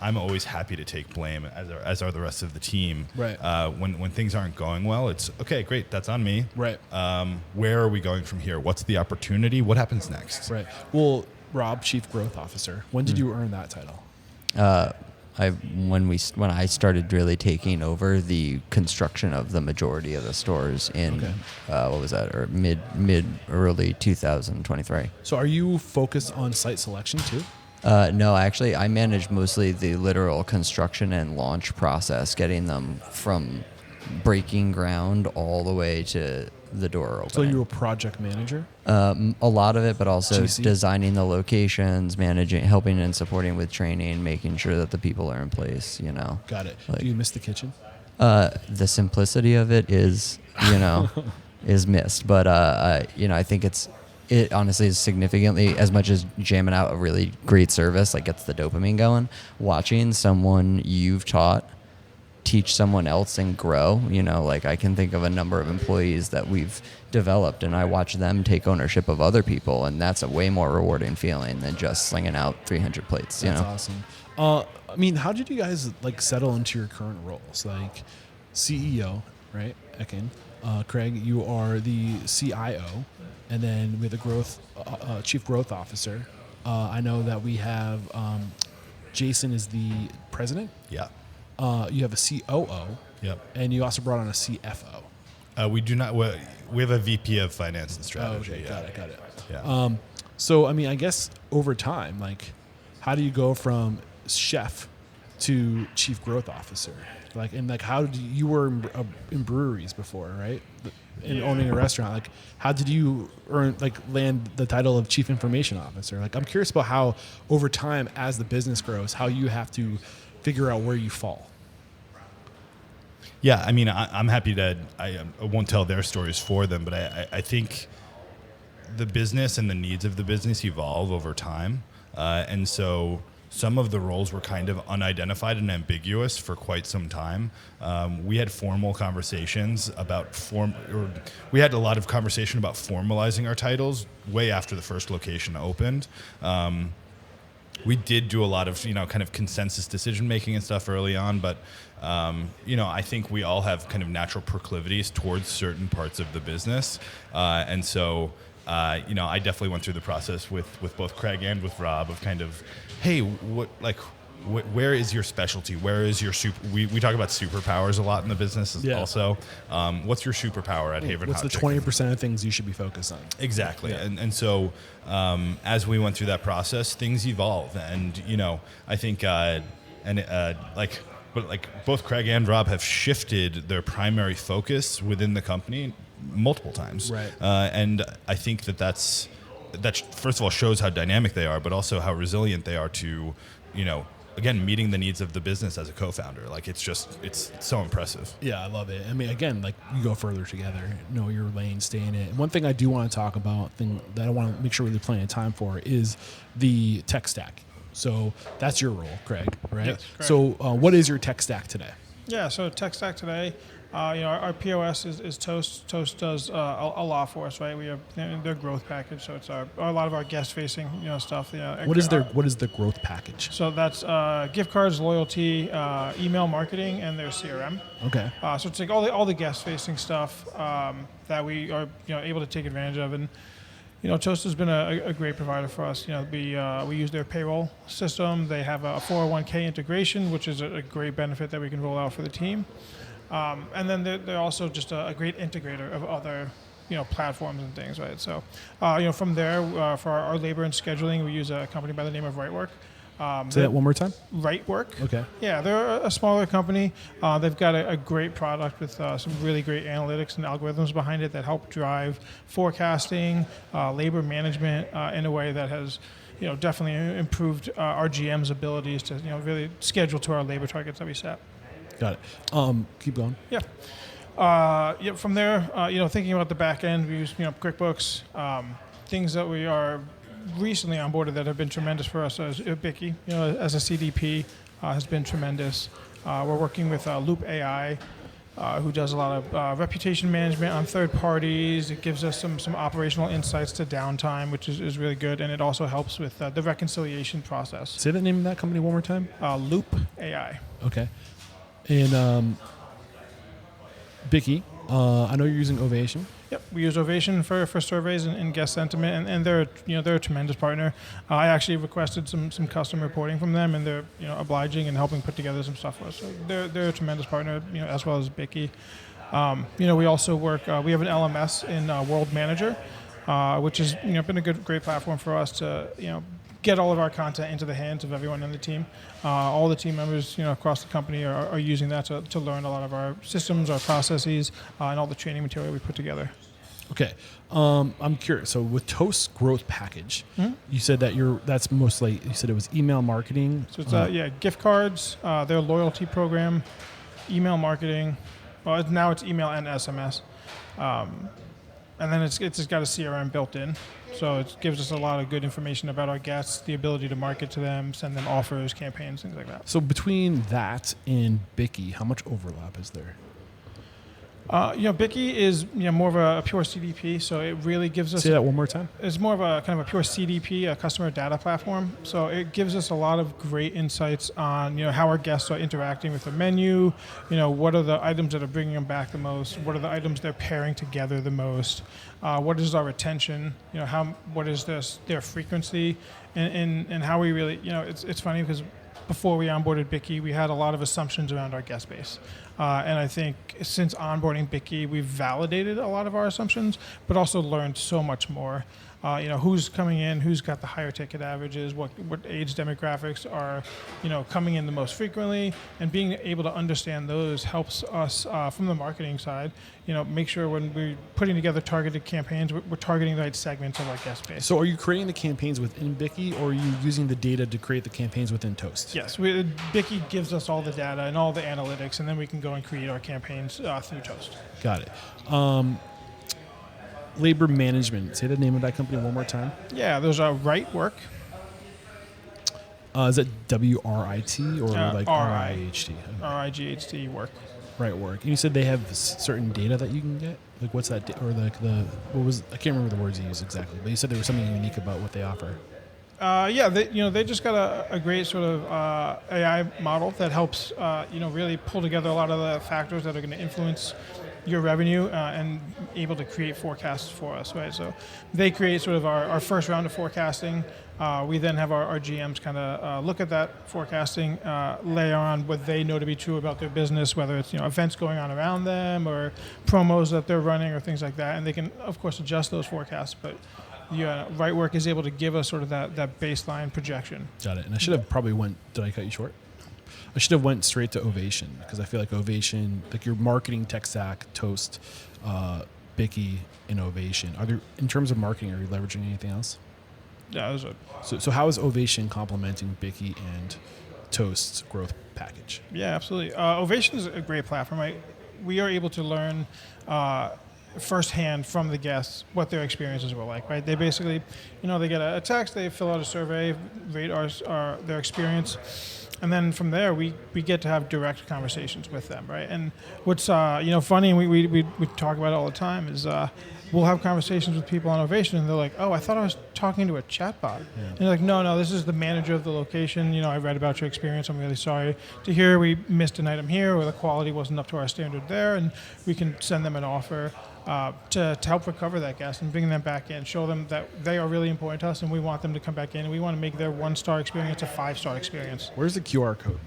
I'm always happy to take blame, as are the rest of the team. Right. When things aren't going well, it's okay, great, that's on me. Right. Where are we going from here? What's the opportunity? What happens next? Right. Well, Rob, Chief Growth Officer, when did you earn that title? When I started really taking over the construction of the majority of the stores in what was that, or early 2023. So are you focused on site selection too? No, actually, I manage mostly the literal construction and launch process, getting them from breaking ground all the way to the door opening. So you're a project manager? A lot of it, but also GC? designing the locations, managing, helping and supporting with training, making sure that the people are in place, Got it. Do you miss the kitchen? The simplicity of it is, is missed. But I think it honestly is significantly, as much as jamming out a really great service, like gets the dopamine going, watching someone you've taught teach someone else and grow. Like I can think of a number of employees that we've developed, and I watch them take ownership of other people, and that's a way more rewarding feeling than just slinging out 300 plates. That's awesome. I mean, how did you guys like settle into your current roles? Like CEO, right? Etkin. Craig, you are the CIO, and then we have the chief growth officer. I know that we have Jason is the president. Yeah. You have a COO. Yep. And you also brought on a CFO. We do not. We have a VP of finance and strategy. Okay, got it. Yeah. So, I mean, I guess over time, like, how do you go from chef to chief growth officer? Like, and like, how did you were in breweries before, right? In owning a restaurant, like, how did you land the title of chief information officer? Like, I'm curious about how over time, as the business grows, how you have to figure out where you fall. Yeah, I mean, I'm happy to. I won't tell their stories for them, but I think the business and the needs of the business evolve over time, and so some of the roles were kind of unidentified and ambiguous for quite some time. We had formal conversations about we had a lot of conversation about formalizing our titles way after the first location opened. We did do a lot of, kind of consensus decision making and stuff early on, but I think we all have kind of natural proclivities towards certain parts of the business, and so I definitely went through the process with both Craig and with Rob of kind of, hey, where is your specialty? Where is your we talk about superpowers a lot in the business also. What's your superpower at Haven What's Hot the Chicken? 20% of things you should be focused on? Exactly. Yeah. And so as we went through that process, things evolve. And, I think, both Craig and Rob have shifted their primary focus within the company multiple times. Right. And I think that first of all shows how dynamic they are, but also how resilient they are to, again, meeting the needs of the business as a co-founder. Like, it's so impressive. Yeah, I love it. I mean, again, like, you go further together, know your lane, stay in it. And one thing I do want to talk about, that I want to make sure we leave plenty of time for, is the tech stack. So that's your role, Craig, right? Yes, correct. So what is your tech stack today? Yeah, so tech stack today, our POS is Toast. Toast does a lot for us, right? We have their growth package, so it's a lot of our guest-facing stuff. What is the growth package? So that's gift cards, loyalty, email marketing, and their CRM. Okay. So it's like all the guest-facing stuff that we are able to take advantage of, and Toast has been a great provider for us. We use their payroll system. They have a 401k integration, which is a great benefit that we can roll out for the team. And then they're also just a great integrator of other platforms and things, right? So from there, for our labor and scheduling, we use a company by the name of Rightwork. Say that one more time. Rightwork. Okay. Yeah, they're a smaller company. They've got a great product with some really great analytics and algorithms behind it that help drive forecasting, labor management in a way that has definitely improved our GM's abilities to really schedule to our labor targets that we set. Got it. Keep going. Yeah. From there, thinking about the back end, we use QuickBooks, things that we are recently onboarded that have been tremendous for us. As Bicky, as a CDP, has been tremendous. We're working with Loop AI, who does a lot of reputation management on third parties. It gives us some operational insights to downtime, which is really good, and it also helps with the reconciliation process. Say the name of that company one more time. Loop AI. Okay. And Bicky, I know you're using Ovation. Yep, we use Ovation for surveys and guest sentiment, and they're a tremendous partner. I actually requested some custom reporting from them, and they're obliging and helping put together some stuff for us. So they're a tremendous partner, as well as Bicky. We also work. We have an LMS in World Manager, which has been a great platform for us to get all of our content into the hands of everyone on the team. All the team members across the company are using that to learn a lot of our systems, our processes, and all the training material we put together. Okay. I'm curious. So with Toast growth package, you said that that's mostly, you said it was email marketing. So it's gift cards, their loyalty program, email marketing. Well, now it's email and SMS. And then it's just got a CRM built in. So it gives us a lot of good information about our guests, the ability to market to them, send them offers, campaigns, things like that. So between that and Bicky, how much overlap is there? Bicky is more of a pure CDP, so it really gives us. Say that one more time. It's more of a kind of a pure CDP, a customer data platform. So it gives us a lot of great insights on how our guests are interacting with the menu. What are the items that are bringing them back the most? What are the items they're pairing together the most? What is our retention? What is their frequency? And how we really it's funny because before we onboarded Bicky, we had a lot of assumptions around our guest base. And I think since onboarding Bicky, we've validated a lot of our assumptions, but also learned so much more. Who's coming in, who's got the higher ticket averages, what age demographics are, coming in the most frequently, and being able to understand those helps us from the marketing side, make sure when we're putting together targeted campaigns, we're targeting the right segments of our guest base. So are you creating the campaigns within Bicky, or are you using the data to create the campaigns within Toast? Yes, Bicky gives us all the data and all the analytics, and then we can go and create our campaigns through Toast. Got it. Labor management. Say the name of that company one more time. Yeah, there's a Right Work. Is that WRIT or like RIHT? RIGHT Work. Right Work. And you said they have certain data that you can get? Like what's that? Or like I can't remember the words you used exactly, but you said there was something unique about what they offer. They just got a great sort of AI model that helps really pull together a lot of the factors that are going to influence your revenue and able to create forecasts for us, right? So they create sort of our first round of forecasting. We then have our GMs kind of look at that forecasting, layer on what they know to be true about their business, whether it's events going on around them or promos that they're running or things like that, and they can of course adjust those forecasts, but Right Work is able to give us sort of that baseline projection. Got it. And I should have probably did I cut you short? I should have went straight to Ovation because I feel like Ovation, like your marketing tech stack, Toast, Bicky, and Ovation. Are there, in terms of marketing, are you leveraging anything else? Yeah, So how is Ovation complementing Bicky and Toast's growth package? Yeah, absolutely. Ovation is a great platform. Right? We are able to learn firsthand from the guests what their experiences were like. Right? They basically, they get a text, they fill out a survey, rate their experience. And then from there, we get to have direct conversations with them, right? And what's funny, and we talk about it all the time, is we'll have conversations with people on Ovation, and they're like, "Oh, I thought I was talking to a chatbot." Yeah. And you're like, "No, this is the manager of the location. I read about your experience. I'm really sorry to hear we missed an item here, or the quality wasn't up to our standard there," and we can send them an offer to help recover that guest and bring them back in, show them that they are really important to us, and we want them to come back in, and we want to make their 1-star experience a 5-star experience. Where's the QR code?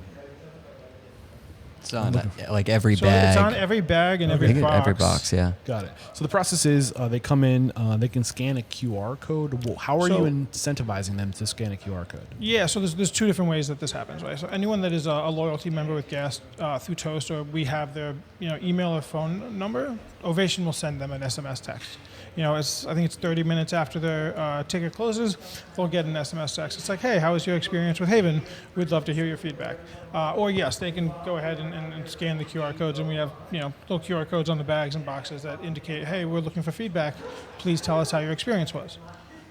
It's on like every So bag. it's on every bag and every box. Every box, yeah. Got it. So the process is they come in, they can scan a QR code. Well, how are you incentivizing them to scan a QR code? Yeah, so there's 2 different ways that this happens, right? So anyone that is a loyalty member with Guest through Toast, or we have their email or phone number, Ovation will send them an SMS text. I think it's 30 minutes after their ticket closes, they'll get an SMS text. It's like, "Hey, how was your experience with Haven? We'd love to hear your feedback." Or yes, they can go ahead and scan the QR codes, and we have little QR codes on the bags and boxes that indicate, "Hey, we're looking for feedback. Please tell us how your experience was."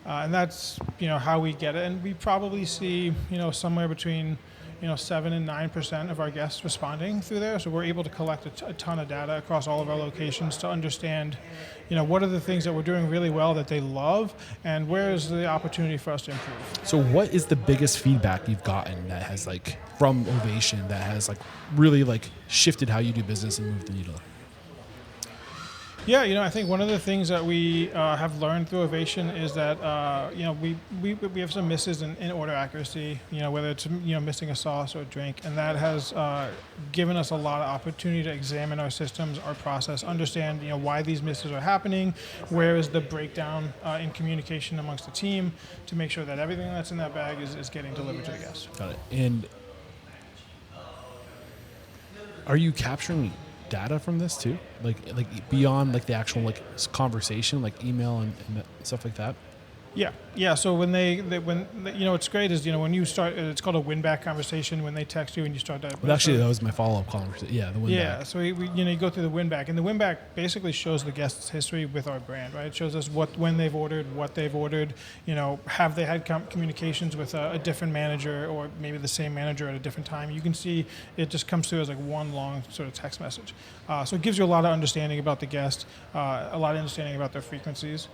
And that's how we get it, and we probably see somewhere between 7 and 9% of our guests responding through there. So we're able to collect a ton of data across all of our locations to understand, what are the things that we're doing really well that they love, and where is the opportunity for us to improve. So what is the biggest feedback you've gotten that has from Ovation that has really shifted how you do business and moved the needle? Yeah, I think one of the things that we have learned through Ovation is that we have some misses in order accuracy. Whether it's missing a sauce or a drink, and that has given us a lot of opportunity to examine our systems, our process, understand why these misses are happening, where is the breakdown in communication amongst the team, to make sure that everything that's in that bag is getting delivered to the guests. Got it. And are you capturing data from this too, like beyond the actual conversation, email and stuff like that? Yeah. So when what's great is when you start, it's called a win back conversation when they text you and you start that. But actually, that was my follow up conversation. Yeah, the win back. So you go through the win back, and the win back basically shows the guest's history with our brand, right? It shows us when they've ordered, what they've ordered. Have they had communications with a different manager or maybe the same manager at a different time? You can see it just comes through as like one long sort of text message. So it gives you a lot of understanding about the guest, a lot of understanding about their frequencies.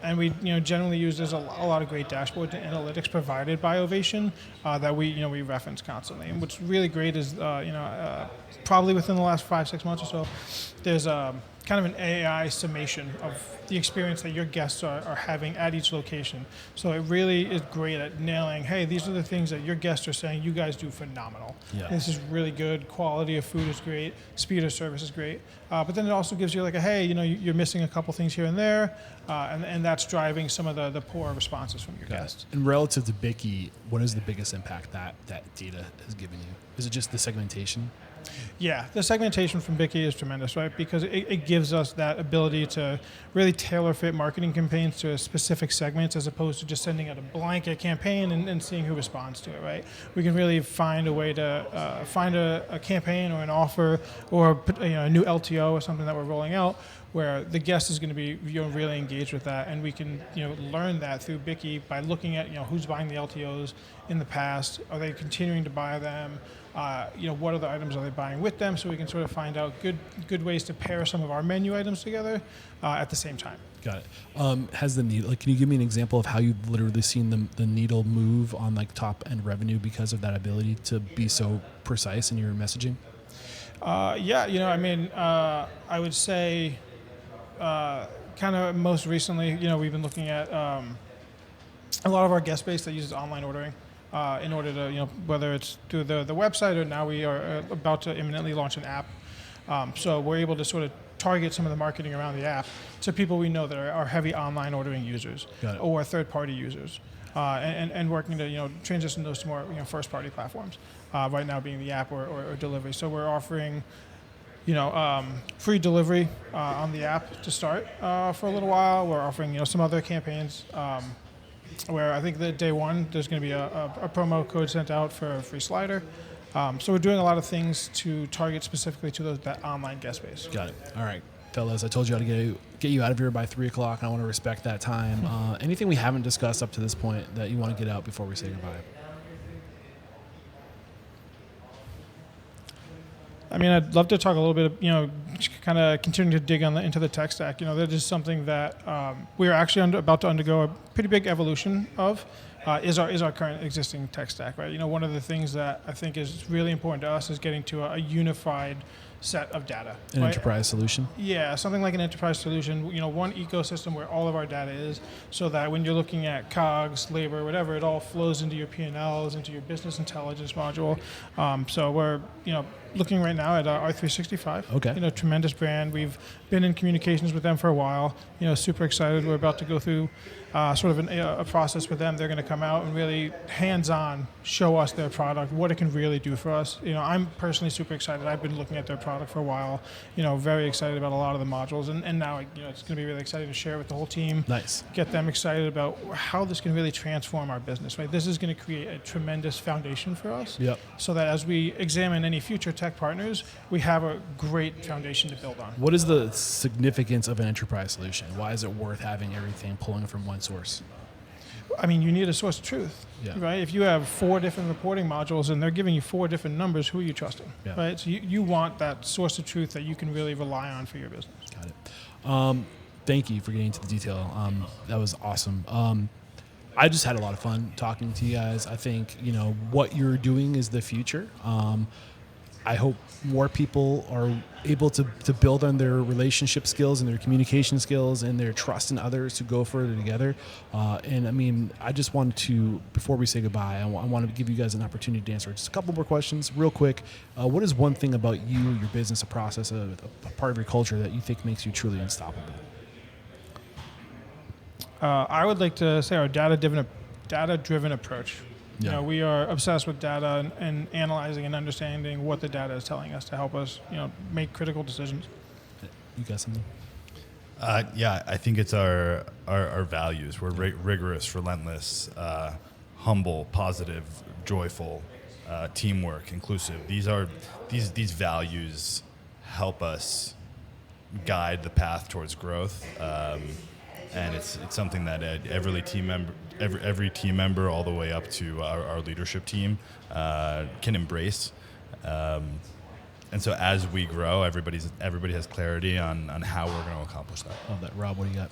And we, generally use there's a lot of great dashboards and analytics provided by Ovation that we reference constantly. And what's really great is, probably within the last 5-6 months or so, there's kind of an AI summation of the experience that your guests are having at each location. So it really is great at nailing, hey, these are the things that your guests are saying you guys do phenomenal. Yeah. This is really good. Quality of food is great. Speed of service is great. But then it also gives you like hey, you're missing a couple things here and there. And that's driving some of the poor responses from your guests. And relative to Bicky, what is the biggest impact that data has given you? Is it just the segmentation? Yeah, the segmentation from Bicky is tremendous, right? Because it gives us that ability to really tailor fit marketing campaigns to specific segments as opposed to just sending out a blanket campaign and seeing who responds to it, right? We can really find a way to find a campaign or an offer or a new LTO or something that we're rolling out where the guest is going to be really engaged with that, and we can learn that through Bicky by looking at who's buying the LTOs in the past, are they continuing to buy them, what other items are they buying with them, so we can sort of find out good ways to pair some of our menu items together at the same time. Got it. Has the needle? Can you give me an example of how you've literally seen the needle move on like top end revenue because of that ability to be so precise in your messaging? I would say. Kind of most recently, we've been looking at a lot of our guest base that uses online ordering in order to, whether it's through the website or now we are about to imminently launch an app. So we're able to sort of target some of the marketing around the app to people we know that are heavy online ordering users or third-party users, and working to transition those to more first-party platforms. Right now being the app or delivery. So we're offering. Free delivery on the app to start for a little while. We're offering, some other campaigns where I think that day one there's going to be a promo code sent out for a free slider. So we're doing a lot of things to target specifically to that online guest base. Got it. All right, fellas, I told you how to get you out of here by 3:00. I want to respect that time. Anything we haven't discussed up to this point that you want to get out before we say goodbye? I mean, I'd love to talk a little bit of, kind of continuing to dig into the tech stack. That is something that we are actually about to undergo a pretty big evolution of, is our current existing tech stack, right? One of the things that I think is really important to us is getting to a unified set of data. An enterprise solution? Yeah, something like an enterprise solution, one ecosystem where all of our data is, so that when you're looking at COGS, labor, whatever, it all flows into your P&Ls, into your business intelligence module. So we're, looking right now at R365. Okay. Tremendous brand. We've been in communications with them for a while. Super excited. We're about to go through sort of a process with them. They're going to come out and really hands-on show us their product, what it can really do for us. I'm personally super excited. I've been looking at their product for a while. Very excited about a lot of the modules, and now it's going to be really exciting to share with the whole team. Nice. Get them excited about how this can really transform our business. Right. This is going to create a tremendous foundation for us. Yep. So that as we examine any future tech partners, we have a great foundation to build on. What is the significance of an enterprise solution? Why is it worth having everything pulling from one source? I mean, you need a source of truth, right? If you have 4 different reporting modules and they're giving you 4 different numbers, who are you trusting, right? So you want that source of truth that you can really rely on for your business. Got it. Thank you for getting into the detail. That was awesome. I just had a lot of fun talking to you guys. I think, what you're doing is the future. I hope more people are able to build on their relationship skills and their communication skills and their trust in others to go further together. And I mean, I just wanted to, before we say goodbye, I want to give you guys an opportunity to answer just a couple more questions real quick. What is one thing about you, your business, a process, a part of your culture that you think makes you truly unstoppable? I would like to say our data-driven approach. Yeah. We are obsessed with data and analyzing and understanding what the data is telling us to help us, make critical decisions. You got something? Yeah, I think it's our values. We're rigorous, relentless, humble, positive, joyful, teamwork, inclusive. These values help us guide the path towards growth, and it's something that every team member, all the way up to our leadership team, can embrace. And so as we grow, everybody has clarity on how we're going to accomplish that. Love that. Rob, what do you got?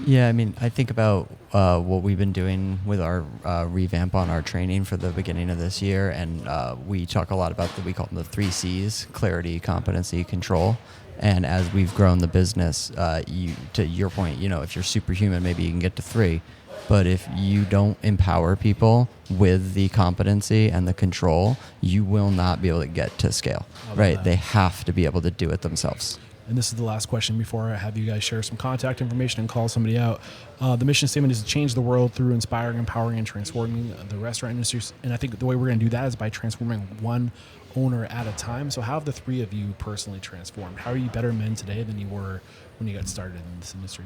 Yeah, I mean, I think about what we've been doing with our revamp on our training for the beginning of this year, and we talk a lot about we call them the 3 C's: clarity, competency, control. And as we've grown the business, to your point, if you're superhuman, maybe you can get to 3. But if you don't empower people with the competency and the control, you will not be able to get to scale, right? That. They have to be able to do it themselves. And this is the last question before I have you guys share some contact information and call somebody out. The mission statement is to change the world through inspiring, empowering, and transforming the restaurant industry. And I think the way we're going to do that is by transforming one owner at a time. So how have the 3 of you personally transformed? How are you better men today than you were when you got started in this industry?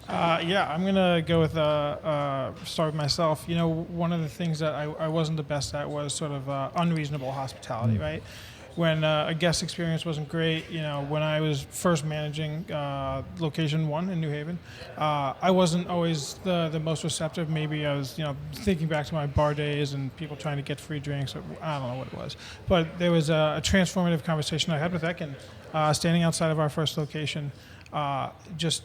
Yeah, I'm going to go with start with myself. One of the things that I wasn't the best at was sort of unreasonable hospitality, right? When a guest experience wasn't great, when I was first managing location 1 in New Haven, I wasn't always the most receptive. Maybe I was, thinking back to my bar days and people trying to get free drinks. Or, I don't know what it was. But there was a transformative conversation I had with Etkin, standing outside of our first location, just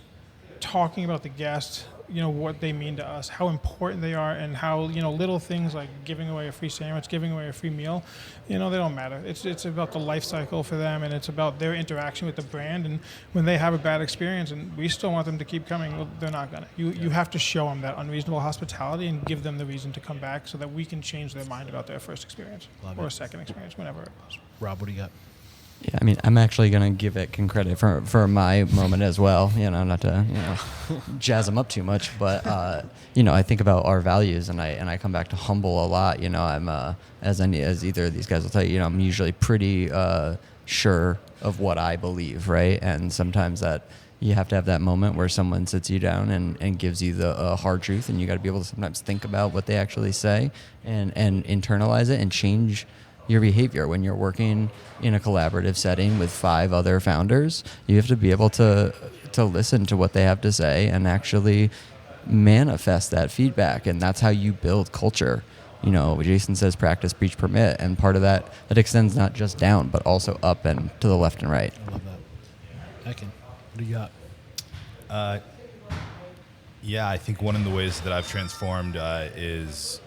talking about the guest, what they mean to us, how important they are, and how, little things like giving away a free sandwich, giving away a free meal, they don't matter. It's about the life cycle for them, and it's about their interaction with the brand. And when they have a bad experience and we still want them to keep coming, well, they're not going to. You have to show them that unreasonable hospitality and give them the reason to come back so that we can change their mind about their first experience or a second experience, whenever it was. Rob, what do you got? Yeah, I mean, I'm actually going to give Etkin credit for my moment as well, not to, jazz him up too much, but, I think about our values and I come back to humble a lot. I'm, as either of these guys will tell you, I'm usually pretty sure of what I believe, right? And sometimes that you have to have that moment where someone sits you down and gives you the hard truth, and you got to be able to sometimes think about what they actually say and internalize it and change your behavior. When you're working in a collaborative setting with 5 other founders, you have to be able to listen to what they have to say and actually manifest that feedback. And that's how you build culture. Jason says practice, preach, permit, and part of that extends not just down but also up and to the left and right. I love that. Etkin, what do you got? Yeah, I think one of the ways that I've transformed is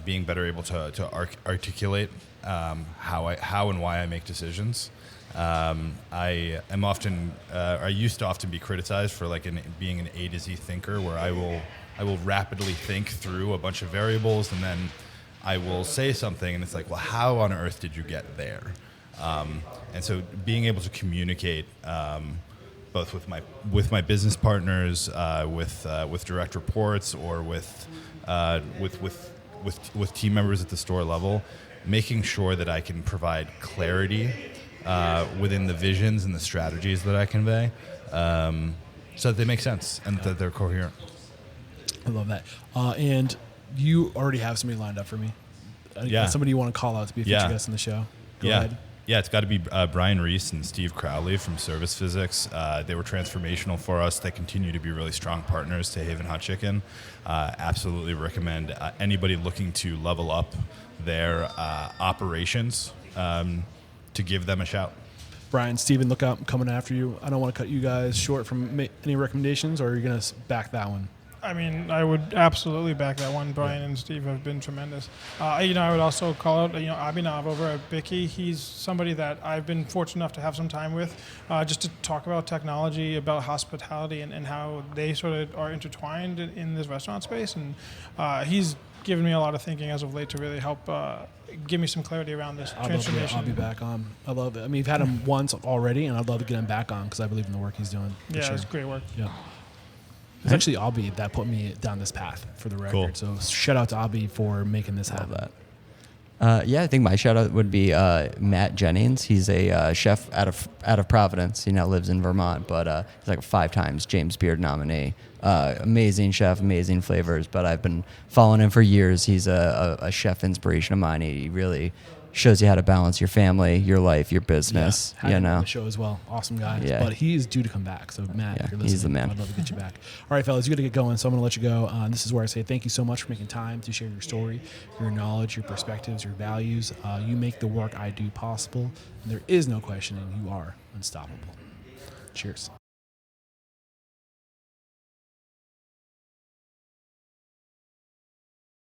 being better able to articulate how and why I make decisions. I am often, I used to often be criticized for being an A to Z thinker, where I will rapidly think through a bunch of variables and then I will say something and it's like, well, how on earth did you get there? And so being able to communicate both with my business partners, with direct reports, or with team members at the store level, making sure that I can provide clarity within the visions and the strategies that I convey, so that they make sense and that they're coherent. I love that. And you already have somebody lined up for me. Yeah. Somebody you want to call out to be a feature guest in the show. Go ahead. Yeah, it's got to be Brian Reese and Steve Crowley from Service Physics. They were transformational for us. They continue to be really strong partners to Haven Hot Chicken. Absolutely recommend anybody looking to level up their operations to give them a shout. Brian, Steven, look out. I'm coming after you. I don't want to cut you guys short from any recommendations, or are you going to back that one? I mean, I would absolutely back that one. Brian and Steve have been tremendous. I would also call out, Abhinav over at Bicky. He's somebody that I've been fortunate enough to have some time with, just to talk about technology, about hospitality, and how they sort of are intertwined in this restaurant space. And he's given me a lot of thinking as of late to really help give me some clarity around this transformation. I'll be back on. I love it. I mean, you've had him once already, and I'd love to get him back on because I believe in the work he's doing. Yeah, it's great work. Yeah. It's actually Abhi that put me down this path, for the record. Cool. So shout out to Abhi for making this happen. That. Yeah, I think my shout out would be Matt Jennings. He's a chef out of Providence. He now lives in Vermont, but he's like a 5 times James Beard nominee. Amazing chef, amazing flavors. But I've been following him for years. He's a chef inspiration of mine. He really shows you how to balance your family, your life, your business. Had him on the show as well. Awesome guy. Yeah. But he is due to come back. So Matt, if you're listening, he's the man. I'd love to get you back. All right, fellas, you got to get going. So I'm going to let you go. This is where I say thank you so much for making time to share your story, your knowledge, your perspectives, your values. You make the work I do possible. And there is no questioning you are unstoppable. Cheers.